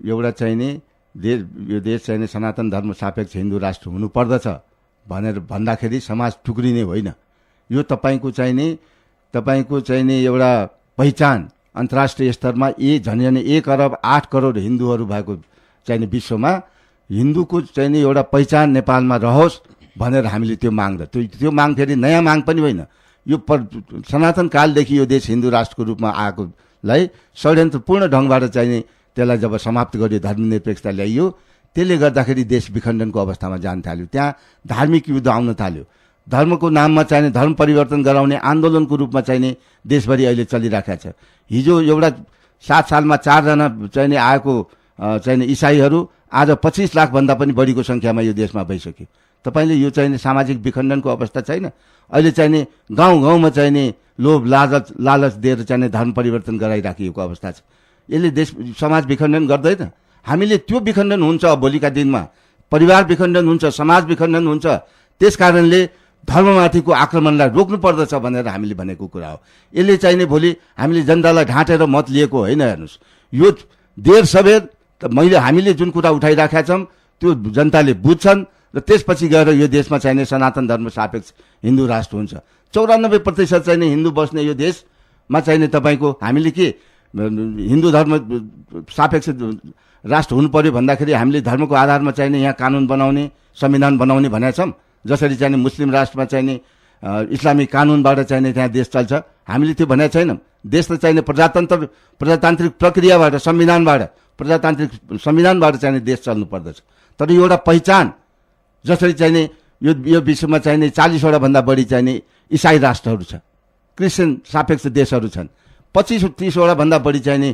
एउटा चाहिने यो देश चाहिने सनातन धर्म सापेक्ष हिन्दू राष्ट्र हुनुपर्दछ भनेर भन्दाखेरि समाज टुक्रिने होइन। यो तपाईँको चाहिने एउटा पहिचान अन्तर्राष्ट्रिय स्तरमा झन् 1 अरब 8 करोड हिन्दूहरू भएको चाहिने विश्वमा हिन्दूको चाहिने एउटा पहिचान नेपालमा रहोस् भनेर हामीले त्यो माग त्यो माग फेरि नयाँ माग पनि होइन। यो सनातन कालदेखि यो देश हिन्दू राष्ट्रको रूपमा आएकोलाई षड्यन्त्रपूर्ण ढङ्गबाट चाहिने त्यसलाई जब समाप्त गरियो, धर्मनिरपेक्षता ल्याइयो, त्यसले गर्दाखेरि देश विखण्डनको अवस्थामा जान थाल्यो। त्यहाँ धार्मिक युद्ध आउन थाल्यो। धर्मको नाममा चाहिने धर्म परिवर्तन गराउने आन्दोलनको रूपमा चाहिने देशभरि अहिले चलिराखेको छ। हिजो एउटा 7 सालमा 4 जना चाहिने आएको चाहिने इसाईहरू आज 25 लाखभन्दा पनि बढीको सङ्ख्यामा यो देशमा भइसक्यो। तपाईँले यो चाहिने सामाजिक विखण्डनको अवस्था छैन। अहिले चाहिने गाउँ गाउँमा चाहिने लोभ लालच दिएर चाहिने धर्म परिवर्तन गराइराखिएको अवस्था छ। यसले देश समाज विखण्डन गर्दैन। हामीले त्यो विखण्डन हुन्छ भोलिका दिनमा, परिवार विखण्डन हुन्छ, समाज विखण्डन हुन्छ। त्यस कारणले धर्ममाथिको आक्रमणलाई रोक्नु पर्दछ भनेर हामीले भनेको कुरा हो। यसले चाहिने भोलि हामीले जनतालाई ढाँटेर मत लिएको होइन। हेर्नुहोस्, यो देर सबेर हामीले जुन कुरा उठाइराखेका छौँ त्यो जनताले बुझ्छन् र त्यसपछि गएर यो देशमा चाहिने सनातन धर्म सापेक्ष हिन्दू राष्ट्र हुन्छ। 94% चाहिने हिन्दू बस्ने यो देशमा चाहिने तपाईँको हामीले के हिन्दू धर्म सापेक्ष राष्ट्र हुनु पर्यो भन्दाखेरि हामीले धर्मको आधारमा चाहिने यहाँ कानुन बनाउने, संविधान बनाउने भनेका छौँ। जसरी चाहिने मुस्लिम राष्ट्रमा चाहिने इस्लामिक कानुनबाट चाहिने त्यहाँ देश चल्छ, हामीले त्यो भनेको छैनौँ। देश त चाहिने प्रजातान्त्रिक प्रक्रियाबाट, प्रजातान्त्रिक संविधानबाट चाहिने देश चल्नु पर्दछ। तर एउटा पहिचान जसरी चाहिने यो विश्वमा चाहिने 40वटा भन्दा बढी चाहिने इसाई राष्ट्रहरू छ, क्रिस्चियन सापेक्ष देशहरू छन्, 25-30वटा भन्दा बढी चाहिने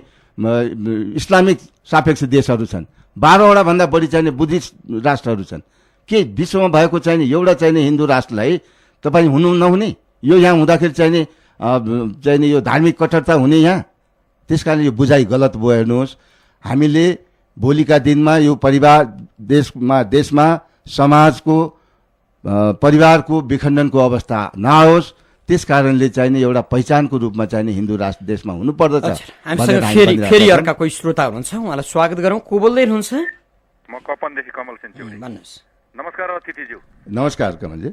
इस्लामिक सापेक्ष देशहरू छन्, 12वटा भन्दा बढी चाहिने बुद्धिस्ट राष्ट्रहरू छन्। के विश्वमा भएको चाहिने एउटा चाहिने हिन्दू राष्ट्रलाई तपाईँ हुनु नहुने? यो यहाँ हुँदाखेरि चाहिने यो धार्मिक कट्टरता हुने यहाँ। त्यसकारण यो बुझाइ गलत भयो। हेर्नुहोस्, हामीले भोलिका दिनमा यो परिवार देशमा समाजको परिवारको विखण्डनको अवस्था नआओस्। त्यस कारणले चाहिने एउटा पहिचानको रूपमा चाहिने हिन्दू राष्ट्र देशमा हुनुपर्दछ। हामीसँग फेरि अर्का कोही श्रोता हुनुहुन्छ, उहाँलाई स्वागत गरौँ। को बोल्दै हुनुहुन्छ? म कपनदेखि कमल सेन्चुरी। भन्नुहोस्। नमस्कार अतिथिज्यू। नमस्कार कमलजी।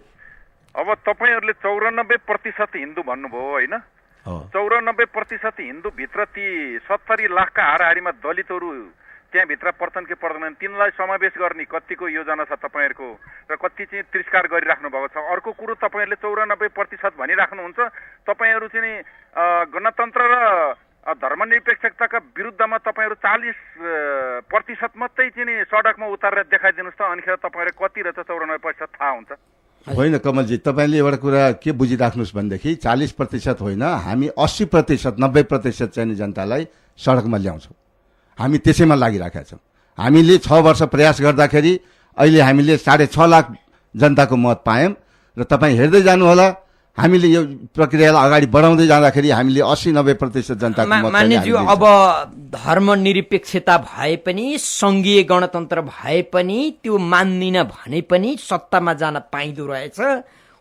अब तपाईँहरूले 94% हिन्दू भन्नुभयो होइन? 94% हिन्दू भित्र ती 70 लाखका हाराहारीमा दलितहरू त्यहाँभित्र पर्छन् कि पर्दैनन्, तिनलाई समावेश गर्ने कतिको योजना छ तपाईँहरूको र कति चाहिँ तिरस्कार गरिराख्नु भएको छ? अर्को कुरो, तपाईँहरूले 94% भनिराख्नुहुन्छ, तपाईँहरू चाहिँ गणतन्त्र र धर्मनिरपेक्षताका विरुद्धमा तपाईँहरू 40% मात्रै चाहिँ सडकमा उतारेर देखाइदिनुहोस् त, अनिखेर तपाईँहरू कति रहेछ 94% थाहा हुन्छ। होइन कमलजी, तपाईँले एउटा कुरा के बुझिराख्नुहोस् भनेदेखि 40% होइन, हामी 80%, 90% चाहिने जनतालाई सडकमा ल्याउँछौँ। हामी त्यसैमा लागिराखेका छौँ। हामीले 6 वर्ष प्रयास गर्दाखेरि अहिले हामीले 6.5 लाख जनताको मत पायौँ र तपाईँ हेर्दै जानुहोला, हामीले यो प्रक्रियालाई अगाडि बढाउँदै जाँदाखेरि हामीले 80-90% जनताको मत। मान्यज्यू, अब धर्मनिरपेक्षता भए पनि, सङ्घीय गणतन्त्र भए पनि, त्यो मान्दिन भने पनि सत्तामा जान पाइँदो रहेछ,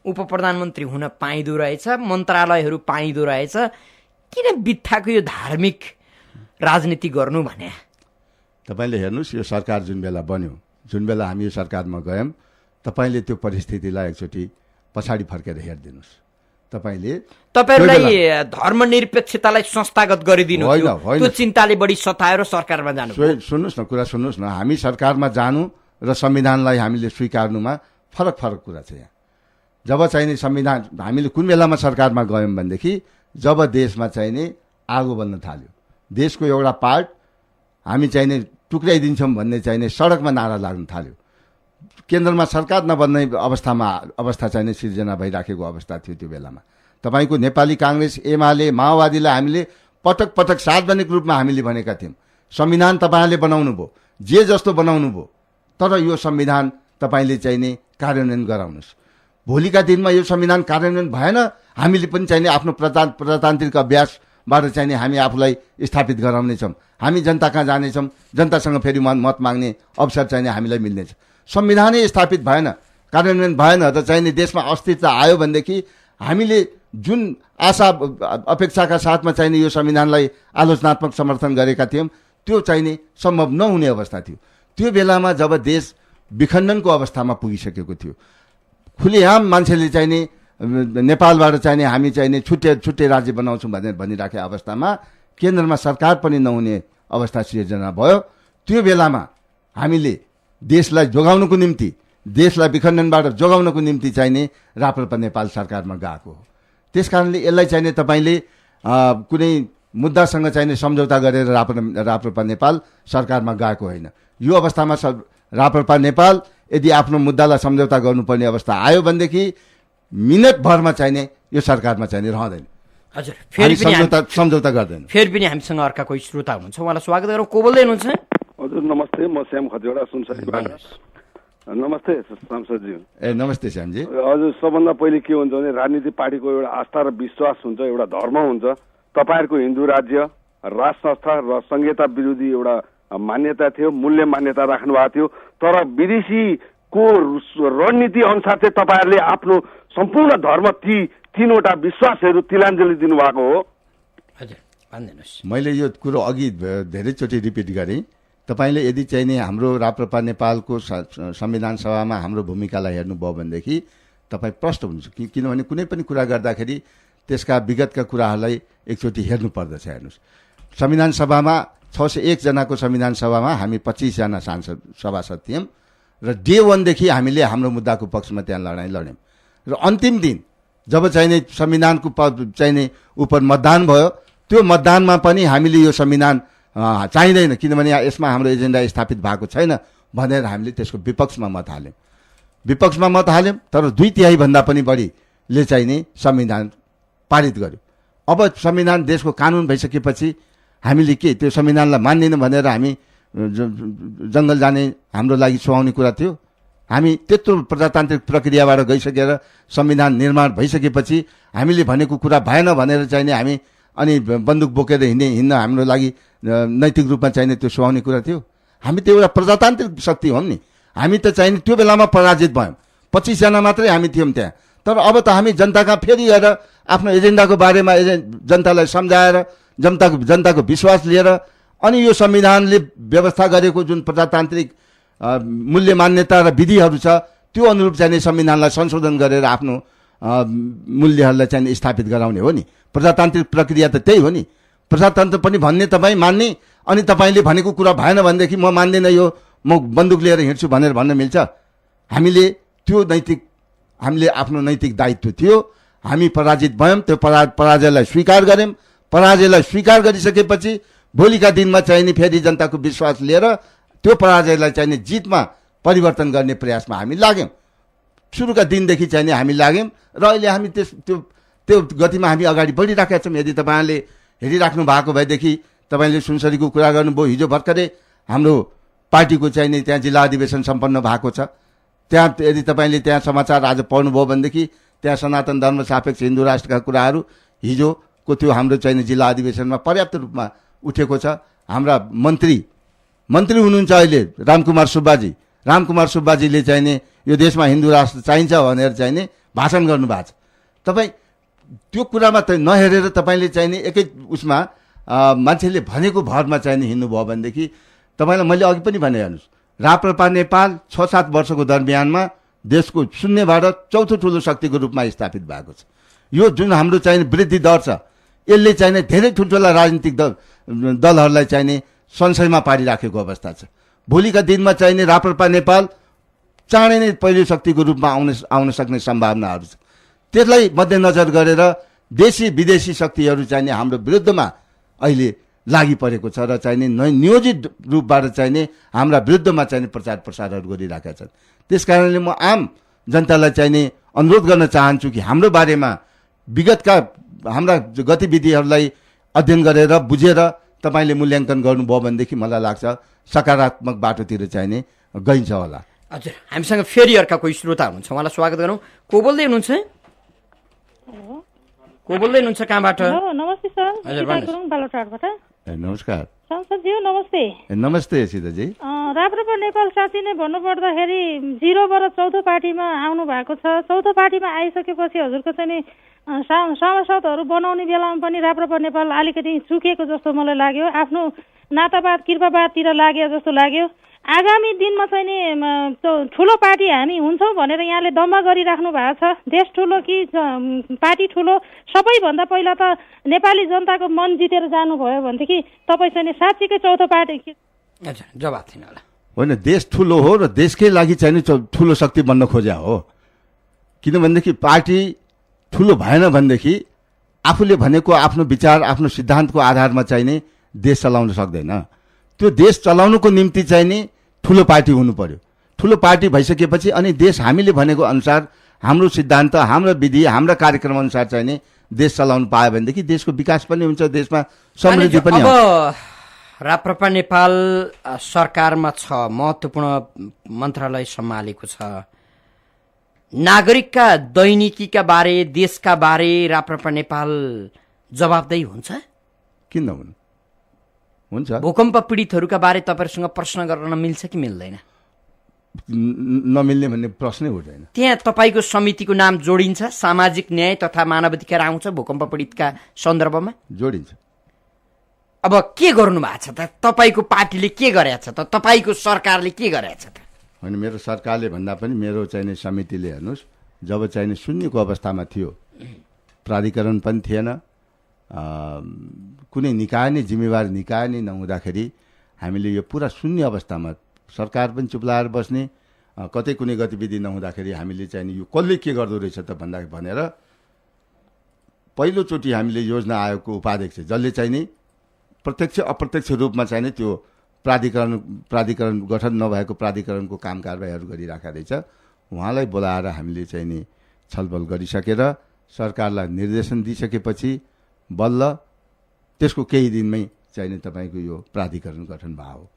उप प्रधानमन्त्री हुन पाइँदो रहेछ, मन्त्रालयहरू पाइँदो रहेछ। किन बित्थाको यो धार्मिक राजनीति गर्नु भने? तपाईँले हेर्नुहोस्, यो सरकार जुन बेला बन्यो, जुन बेला हामी यो सरकारमा गयौँ, तपाईँले त्यो परिस्थितिलाई एकचोटि पछाडि फर्केर हेरिदिनुहोस्। तपाईँहरूलाई धर्मनिरपेक्षतालाई संस्थागत गरिदिनु त्यो चिन्ताले बढी सताएर सरकारमा जानु। सुन्नुहोस् न, कुरा सुन्नुहोस् न, हामी सरकारमा जानु र संविधानलाई हामीले स्वीकार्नुमा फरक कुरा छ यहाँ। जब चाहिने संविधान हामीले कुन बेलामा सरकारमा गयौँ भनेदेखि जब देशमा चाहिने आगो बल्न थाल्यो, देशको एउटा पार्ट हामी चाहिने टुक्राइदिन्छौँ भन्ने चाहिने सडकमा नारा लाग्न थाल्यो, केन्द्रमा सरकार नबन्ने अवस्था चाहिने सिर्जना भइराखेको अवस्था थियो। त्यो बेलामा तपाईँको नेपाली काङ्ग्रेस, एमाले, माओवादीलाई हामीले पटक पटक सार्वजनिक रूपमा हामीले भनेका थियौँ, संविधान तपाईँले बनाउनु भयो, जे जस्तो बनाउनु भयो, तर यो संविधान तपाईँले चाहिने कार्यान्वयन गराउनुहोस्। भोलिका दिनमा यो संविधान कार्यान्वयन भएन, हामीले पनि चाहिने आफ्नो प्रजातान्त्रिक अभ्यासबाट चाहिने हामी आफूलाई स्थापित गराउनेछौँ। हामी जनता कहाँ जानेछौँ, जनतासँग फेरि मत माग्ने अवसर चाहिने हामीलाई मिल्नेछ। संविधानै स्थापित भएन, कार्यान्वयन भएन त चाहिने देशमा अस्तित्व आयो भनेदेखि हामीले जुन आशा अपेक्षाका साथमा चाहिने यो संविधानलाई आलोचनात्मक समर्थन गरेका थियौँ, त्यो चाहिने सम्भव नहुने अवस्था थियो। त्यो बेलामा जब देश विखण्डनको अवस्थामा पुगिसकेको थियो, खुलेआम मान्छेले चाहिने नेपालबाट चाहिने हामी चाहिने छुट्टै राज्य बनाउँछौँ भनेर भनिराखेको अवस्थामा केन्द्रमा सरकार पनि नहुने अवस्था सिर्जना भयो। त्यो बेलामा हामीले देशलाई जोगाउनको निम्ति, देशलाई विखण्डनबाट जोगाउनको निम्ति चाहिने राप्रपा नेपाल सरकारमा गएको हो। त्यसकारणले यसलाई चाहिने तपाईँले कुनै मुद्दासँग चाहिने सम्झौता गरेर राप्रपा नेपाल सरकारमा गएको होइन। यो अवस्थामा राप्रपा नेपाल यदि आफ्नो मुद्दालाई सम्झौता गर्नुपर्ने अवस्था आयो भनेदेखि मिनटभरमा चाहिने यो सरकारमा चाहिने रहँदैन। हजुर, फेरि सम्झौता गर्दैन। फेरि पनि हामीसँग अर्का कोही श्रोता हुनुहुन्छ, उहाँलाई स्वागत गरौँ। को बोल्दै हुनुहुन्छ? हजुर नमस्ते, म श्याम खतिवडा सुनसरीबाट। नमस्ते सांसदज्यू। नमस्ते श्यामजी। हजुर, सबभन्दा पहिले के हुन्छ भने राजनीतिक पार्टीको एउटा आस्था र विश्वास हुन्छ, एउटा धर्म हुन्छ। तपाईँहरूको हिन्दू राज्य राज संस्था र संहिता विरोधी एउटा मान्यता थियो, मूल्य मान्यता राख्नु भएको थियो। तर विदेशीको रणनीति अनुसार चाहिँ तपाईँहरूले आफ्नो सम्पूर्ण धर्म तीनवटा विश्वासहरू तिलाञ्जली दिनुभएको हो। हजुर भन्दिनुहोस्। मैले यो कुरो अघि धेरैचोटि रिपिट गरेँ। तपाईँले यदि चाहिँ नि हाम्रो राप्रपा नेपालको संविधान सभामा हाम्रो भूमिकालाई हेर्नुभयो भनेदेखि तपाईँ प्रष्ट हुनुहुन्छ। किनभने कुनै पनि कुरा गर्दाखेरि त्यसका विगतका कुराहरूलाई एकचोटि हेर्नु पर्दछ। हेर्नुहोस्, संविधान सभामा 601 जनाको संविधान सभामा हामी 25 जना सांसद सभासद थियौँ र डे 1 देखि हामीले हाम्रो मुद्दाको पक्षमा त्यहाँ लडाइँ लड्यौँ र अन्तिम दिन जब चाहिँ नि संविधानको चाहिँ नि उप मतदान भयो, त्यो मतदानमा पनि हामीले यो संविधान चाहिँदैन किनभने यसमा हाम्रो एजेन्डा स्थापित भएको छैन भनेर हामीले त्यसको विपक्षमा मत हाल्यौँ। विपक्षमा मत हाल्यौँ तर 2/3 भन्दा पनि बढीले चाहिँ नि संविधान पारित गर्यो। अब संविधान देशको कानुन भइसकेपछि हामीले के त्यो संविधानलाई मान्दैन भनेर हामी जङ्गल जाने हाम्रो लागि सुहाउने कुरा थियो? हामी त्यत्रो प्रजातान्त्रिक प्रक्रियाबाट गइसकेर संविधान निर्माण भइसकेपछि हामीले भनेको कुरा भएन भनेर चाहिँ नि हामी अनि बन्दुक बोकेर हिँड्न हाम्रो लागि नैतिक रूपमा चाहिने त्यो सुहाउने कुरा थियो? हामी त्यो एउटा प्रजातान्त्रिक शक्ति हौँ नि। हामी त चाहिने त्यो बेलामा पराजित भयौँ, 25 जना मात्रै हामी थियौँ त्यहाँ। तर अब त हामी जनताका फेरि गएर आफ्नो एजेन्डाको बारेमा जनतालाई सम्झाएर जनताको विश्वास लिएर अनि यो संविधानले व्यवस्था गरेको जुन प्रजातान्त्रिक मूल्य मान्यता र विधिहरू छ त्यो अनुरूप चाहिँ संविधानलाई संशोधन गरेर आफ्नो मूल्यहरूलाई चाहिँ स्थापित गराउने हो नि। प्रजातान्त्रिक प्रक्रिया त त्यही हो नि। प्रजातन्त्र पनि भन्ने तपाईँ मान्ने अनि तपाईँले भनेको कुरा भएन भनेदेखि म मान्दिनँ, यो म बन्दुक लिएर हिँड्छु भनेर भन्न मिल्छ? हामीले आफ्नो नैतिक दायित्व थियो। हामी पराजित भयौँ, त्यो पराजयलाई स्वीकार गऱ्यौँ। पराजयलाई स्वीकार गरिसकेपछि भोलिका दिनमा चाहिने फेरि जनताको विश्वास लिएर त्यो पराजयलाई चाहिने जितमा परिवर्तन गर्ने प्रयासमा हामी लाग्यौँ। सुरुका दिनदेखि चाहिने हामी लाग्यौँ र अहिले हामी त्यो गतिमा हामी अगाडि बढिराखेका छौँ। यदि तपाईँले हेरिराख्नु भएको भएदेखि तपाईँले सुनसरीको कुरा गर्नुभयो। हिजो भर्खरै हाम्रो पार्टीको चाहिने त्यहाँ जिल्ला अधिवेशन सम्पन्न भएको छ। त्यहाँ यदि तपाईँले त्यहाँ समाचार आज पढ्नुभयो भनेदेखि त्यहाँ सनातन धर्म सापेक्ष हिन्दू राष्ट्रका कुराहरू हिजोको त्यो हाम्रो चाहिने जिल्ला अधिवेशनमा पर्याप्त रूपमा उठेको छ। हाम्रा मन्त्री हुनुहुन्छ अहिले रामकुमार सुब्बाजीले चाहिने यो देशमा हिन्दू राष्ट्र चाहिन्छ भनेर चाहिने भाषण गर्नुभएको छ। तपाईँ त्यो कुरामा त नहेरेर तपाईँले चाहिने एकै उसमा मान्छेले भनेको भरमा चाहिने हिँड्नुभयो भनेदेखि तपाईँलाई मैले अघि पनि भने हेर्नुहोस्, राप्रपा नेपाल 6-7 वर्षको दरमियानमा देशको शून्यबाट चौथो ठुलो शक्तिको रूपमा स्थापित भएको छ। यो जुन हाम्रो चाहिने वृद्धि दर छ यसले चाहिने धेरै ठुल्ठुला राजनीतिक दलहरूलाई चाहिने संशयमा पारिराखेको अवस्था छ। भोलिका दिनमा चाहिने राप्रपा नेपाल चाँडै नै पहिलो शक्तिको रूपमा आउन सक्ने सम्भावनाहरू छ। त्यसलाई मध्यनजर गरेर देशी विदेशी शक्तिहरू चाहिने हाम्रो विरुद्धमा अहिले लागि परेको छ र चाहिने नियोजित रूपबाट चाहिने हाम्रा विरुद्धमा चाहिने प्रचार प्रसारहरू गरिरहेका छन्। त्यस कारणले म आम जनतालाई चाहिने अनुरोध गर्न चाहन्छु कि हाम्रो बारेमा विगतका हाम्रा गतिविधिहरूलाई अध्ययन गरेर बुझेर तपाईँले मूल्याङ्कन गर्नुभयो भनेदेखि मलाई लाग्छ सकारात्मक बाटोतिर चाहिने गइन्छ होला। हजुर, हामीसँग फेरि अर्का कोही श्रोता हुनुहुन्छ, उहाँलाई स्वागत गरौँ। को बोल्दै हुनुहुन्छ? कहाँबाट? नमस्ते सर, बालोटारबाट। नमस्कार संसदज्यू, नमस्ते। नमस्ते सीताजी। राप्रपा नेपाल साँच्चै नै भन्नुपर्दाखेरि 0बाट चौथो पार्टीमा आउनु भएको छ। चौथो पार्टीमा आइसकेपछि हजुरको चाहिँ सभासदहरू बनाउने बेलामा पनि राप्रपा नेपाल अलिकति चुकेको जस्तो मलाई लाग्यो। आफ्नो नातावाद कृपावादतिर लाग्यो जस्तो लाग्यो। आगामी दिनमा चाहिँ नि ठुलो पार्टी हामी हुन्छौँ भनेर यहाँले दम्मा गरिराख्नु भएको छ। देश ठुलो कि पार्टी ठुलो, सबैभन्दा पहिला त नेपाली जनताको मन जितेर जानुभयो भनेदेखि तपाईँ चाहिँ साँच्चीकै चौथो पार्टी। जवाब थिएन होला। होइन, देश ठुलो हो र देशकै लागि चाहिँ ठुलो शक्ति बन्न खोज्या हो। किनभनेदेखि पार्टी ठुलो भएन भनेदेखि आफूले भनेको आफ्नो विचार आफ्नो सिद्धान्तको आधारमा चाहिने देश चलाउन सक्दैन। त्यो देश चलाउनुको निम्ति चाहिने ठुलो पार्टी हुनु पर्यो। ठुलो पार्टी भइसकेपछि अनि देश हामीले भनेको अनुसार हाम्रो सिद्धान्त हाम्रो विधि हाम्रा कार्यक्रम अनुसार चाहिने देश चलाउनु पायो भनेदेखि देशको विकास पनि हुन्छ, देशमा समृद्धि पनि हुन्छ। राप्रपा नेपाल सरकारमा छ, महत्त्वपूर्ण मन्त्रालय सम्हालेको छ। नागरिकका दैनिकीका बारे देशका बारे राप्रपा नेपाल जवाबदेही हुन्छ? किन नहुनु? हुन्छ भूकम्प पीडितहरूका बारे तपाईँहरूसँग प्रश्न गर्न मिल्छ कि मिल्दैन? नमिल्ने भन्ने प्रश्नै हुँदैन। त्यहाँ तपाईँको समितिको नाम जोडिन्छ? सामाजिक न्याय तथा मानवाधिकार आउँछ भूकम्प पीडितका सन्दर्भमा? जोडिन्छ। अब के गर्नु भएको छ त? तपाईँको पार्टीले के गरेछ त? तपाईँको सरकारले के गरेछ त? होइन, मेरो सरकारले भन्दा पनि मेरो चाहिने समितिले हेर्नुहोस्, जब चाहिने शून्यको अवस्थामा थियो, प्राधिकरण पनि थिएन, कुनै निकाय नै जिम्मेवार निकाय नै नहुँदाखेरि हामीले यो पुरा शून्य अवस्थामा सरकार पनि चुप लाएर बस्ने, कतै कुनै गतिविधि नहुँदाखेरि हामीले चाहिने यो कसले के गर्दो रहेछ त भनेर पहिलोचोटि हामीले योजना आयोगको उपाध्यक्ष जसले चाहिने प्रत्यक्ष अप्रत्यक्ष रूपमा चाहिने त्यो प्राधिकरण गठन नभएको प्राधिकरणको काम कारबाहीहरू गरिराखेको रहेछ, उहाँलाई बोलाएर हामीले चाहिने छलफल गरिसकेर सरकारलाई निर्देशन दिइसकेपछि बल्ल त्यसको केही दिनमै चाहिने तपाईँको यो प्राधिकरण गठन भयो।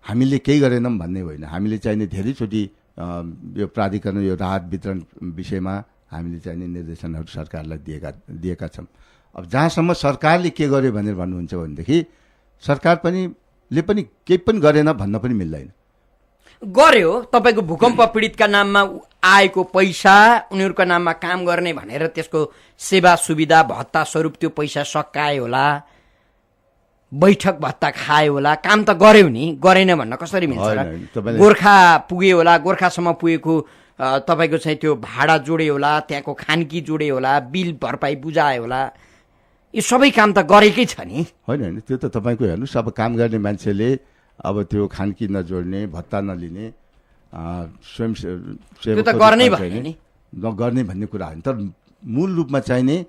हामीले केही गरेनौँ भन्ने होइन, हामीले चाहिने धेरैचोटि यो प्राधिकरण यो राहत वितरण विषयमा हामीले चाहिने निर्देशनहरू सरकारलाई दिएका छौँ। अब जहाँसम्म सरकारले के गर्यो भनेर भन्नुहुन्छ भनेदेखि सरकार पनि केही पनि गरेन भन्न पनि मिल्दैन। गर्यो, तपाईँको भूकम्प पीडितका नाममा आएको पैसा उनीहरूका नाममा काम गर्ने भनेर त्यसको सेवा सुविधा भत्ता स्वरूप त्यो पैसा सकायो होला, बैठक भत्ता खायो होला, काम त गर्यो नि, गरेन भन्न कसरी मिल्छ र? गोर्खा पुग्यो होला, गोर्खासम्म पुगेको तपाईँको चाहिँ त्यो भाडा जोड्यो होला, त्यहाँको खानकी जोड्यो होला, बिल भरपाई बुझायो होला, यो सबै काम त गरेकै छ नि। होइन, त्यो त तपाईँको हेर्नुहोस्, अब काम गर्ने मान्छेले अब त्यो खानकी नजोड्ने, भत्ता नलिने, त्यो त गर्नै भएन नि, नगर्ने भन्ने कुरा होइन। तर मूल रूपमा चाहिने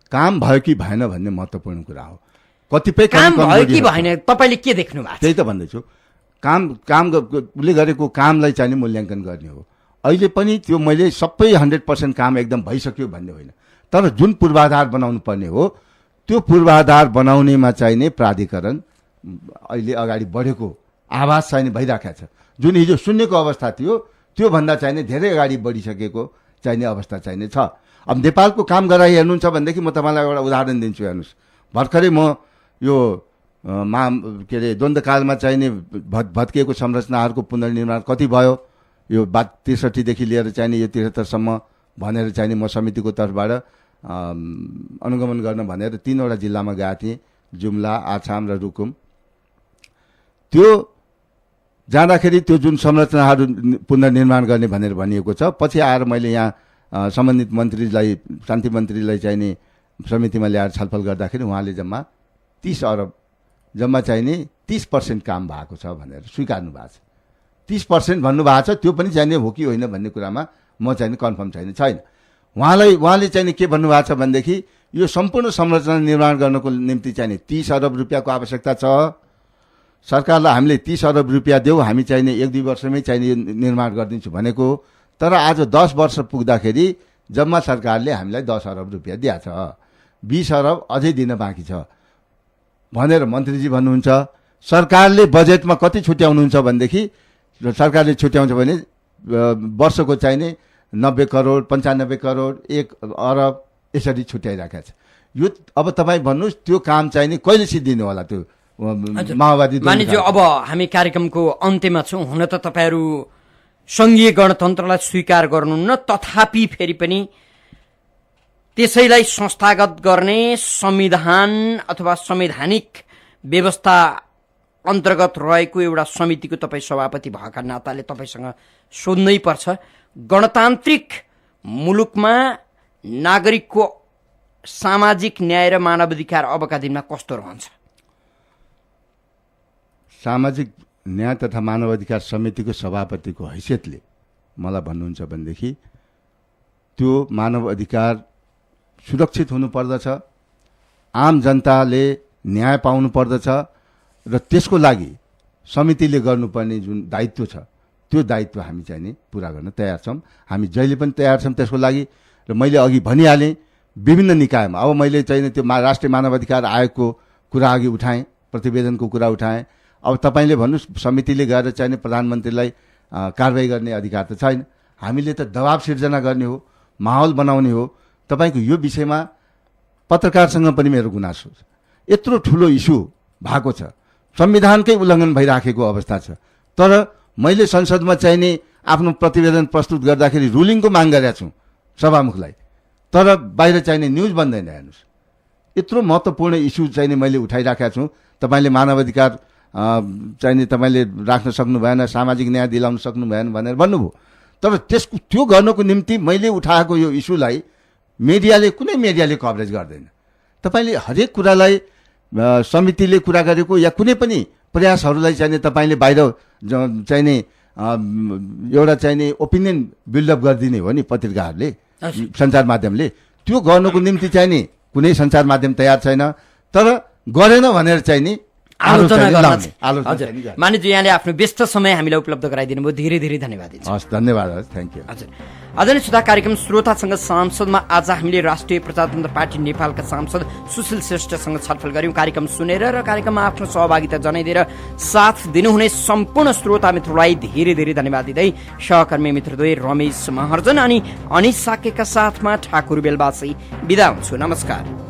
काम भयो कि भएन भन्ने महत्त्वपूर्ण कुरा हो। कतिपय काम भयो कि भएन तपाईँले के देख्नु भएको? त्यही त भन्दैछु, उसले गरेको कामलाई चाहिने मूल्याङ्कन गर्ने हो। अहिले पनि त्यो मैले सबै 100% काम एकदम भइसक्यो भन्ने होइन, तर जुन पूर्वाधार बनाउनु पर्ने हो त्यो पूर्वाधार बनाउनेमा चाहिने प्राधिकरण अहिले अगाडि बढेको आवाज चाहिने भइराखेको छ। जुन हिजो शून्यको अवस्था थियो त्योभन्दा चाहिने धेरै अगाडि बढिसकेको चाहिने अवस्था चाहिने छ। अब नेपालको काम गराइ हेर्नुहुन्छ भनेदेखि म तपाईँलाई एउटा उदाहरण दिन्छु, हेर्नुहोस्। भर्खरै म यो के अरे द्वन्द्वकालमा चाहिने भत्किएको संरचनाहरूको पुनर्निर्माण कति भयो, यो 63देखि लिएर चाहिने यो 73सम्म भनेर चाहिने म समितिको तर्फबाट अनुगमन गर्न भनेर 3वटा जिल्लामा गएको थिएँ, जुम्ला, आछाम र रुकुम। त्यो जाँदाखेरि त्यो जुन संरचनाहरू पुनर्निर्माण गर्ने भनेर भनिएको छ, पछि आएर मैले यहाँ सम्बन्धित मन्त्रीलाई, शान्ति मन्त्रीलाई चाहिने समितिमा ल्याएर छलफल गर्दाखेरि उहाँले जम्मा 30 अरब जम्मा चाहिने 30% काम भएको छ भनेर स्वीकार्नु भएको छ। 30% भन्नुभएको छ, त्यो पनि चाहिने हो कि होइन भन्ने कुरामा म चाहिने कन्फर्म छैन। उहाँले चाहिने के भन्नुभएको छ भनेदेखि यो सम्पूर्ण संरचना निर्माण गर्नको निम्ति चाहिने 30 अरब रुपियाँको आवश्यकता छ। सरकारलाई हामीले 30 अरब रुपियाँ देऊ, हामी चाहिने 1-2 वर्षमै चाहिने यो निर्माण गरिदिन्छु भनेको, तर आज 10 वर्ष पुग्दाखेरि जम्मा सरकारले हामीलाई 10 अरब रुपियाँ दिएको छ, 20 अरब अझै दिन बाँकी छ भनेर मन्त्रीजी भन्नुहुन्छ। सरकारले बजेटमा कति छुट्याउनुहुन्छ भनेदेखि सरकारले छुट्याउँछ भने वर्षको चाहिने 90 करोड, 95 करोड, 1 अरब यसरी छुट्याइराखेको छ। यो अब तपाईँ भन्नुहोस् त्यो काम चाहिने कहिले सिद्धिने होला? त्यो माओवादी मानिज्यू, अब हामी कार्यक्रमको अन्त्यमा छौँ। हुन त तपाईँहरू सङ्घीय गणतन्त्रलाई स्वीकार गर्नुहुन्न, तथापि फेरि पनि त्यसैलाई संस्थागत गर्ने संविधान अथवा संवैधानिक व्यवस्था अन्तर्गत रहेको एउटा समितिको तपाईँ सभापति भएका नाताले तपाईँसँग सोध्नै पर्छ, गणतान्त्रिक मुलुकमा नागरिकको सामाजिक न्याय र मानवाधिकार अबका दिनमा कस्तो रहन्छ? सामाजिक न्याय तथा मानवाधिकार समितिको सभापतिको हैसियतले मलाई भन्नुहुन्छ भनेदेखि त्यो मानव अधिकार सुरक्षित हुनुपर्दछ, आम जनताले न्याय पाउनु पर्दछ र त्यसको लागि समितिले गर्नुपर्ने जुन दायित्व छ त्यो दायित्व हामी चाहिने पुरा गर्न तयार छौँ। हामी जहिले पनि तयार छौँ त्यसको लागि। र मैले अघि भनिहालेँ विभिन्न निकायमा, अब मैले चाहिने त्यो राष्ट्रिय मानवाधिकार आयोगको कुरा अघि उठाएँ, प्रतिवेदनको कुरा उठाएँ। अब तपाईँले भन्नुहोस् समितिले गएर चाहिने प्रधानमन्त्रीलाई कारवाही गर्ने अधिकार त छैन, हामीले त दबाब सिर्जना गर्ने हो, माहौल बनाउने हो। तपाईँको यो विषयमा पत्रकारसँग पनि मेरो गुनासो छ। यत्रो ठुलो इस्यु भएको छ, संविधानकै उल्लङ्घन भइराखेको अवस्था छ। तर मैले संसदमा चाहिने आफ्नो प्रतिवेदन प्रस्तुत गर्दाखेरि रुलिङको माग गरेका छु सभामुखलाई, तर बाहिर चाहिने न्युज बन्दैन। हेर्नुहोस्, यत्रो महत्त्वपूर्ण इस्यु चाहिने मैले उठाइराखेका छु। तपाईँले मानवाधिकार चाहिने तपाईँले राख्न सक्नु भएन, सामाजिक न्याय दिलाउन सक्नु भएन भनेर भन्नुभयो। तर त्यो गर्नको निम्ति मैले उठाएको यो इस्युलाई कुनै मिडियाले कभरेज गर्दैन। तपाईँले हरेक कुरालाई समितिले कुरा गरेको या कुनै पनि प्रयासहरूलाई चाहिने तपाईँले बाहिर चाहिने एउटा चाहिने ओपिनियन बिल्डअप गरिदिने हो नि पत्रिकाहरूले, सञ्चार माध्यमले। त्यो गर्नको निम्ति चाहिने कुनै सञ्चार माध्यम तयार छैन। तर गरेन भनेर चाहिने मानिजी यहाँले आफ्नो व्यस्त समय हामीलाई उपलब्ध गराइदिनु भयो, धेरै धेरै धन्यवाद। हस्, धन्यवाद, थ्याङ्क यू। हजुर, आदरणीय श्रोता, कार्यक्रम श्रोतासँग सांसदमा आज हामीले राष्ट्रिय प्रजातन्त्र पार्टी नेपालका सांसद सुशील श्रेष्ठसँग छलफल गर्यौं। कार्यक्रम सुनेर र कार्यक्रममा आफ्नो सहभागिता जनाइदिएर साथ दिनुहुने सम्पूर्ण श्रोता मित्रलाई धेरै धेरै धन्यवाद दिँदै सहकर्मी मित्रद्वय रमेश महर्जन अनि अनिश साकेका साथमा ठाकुर बेलबासी बिदा हुन्छु। नमस्कार।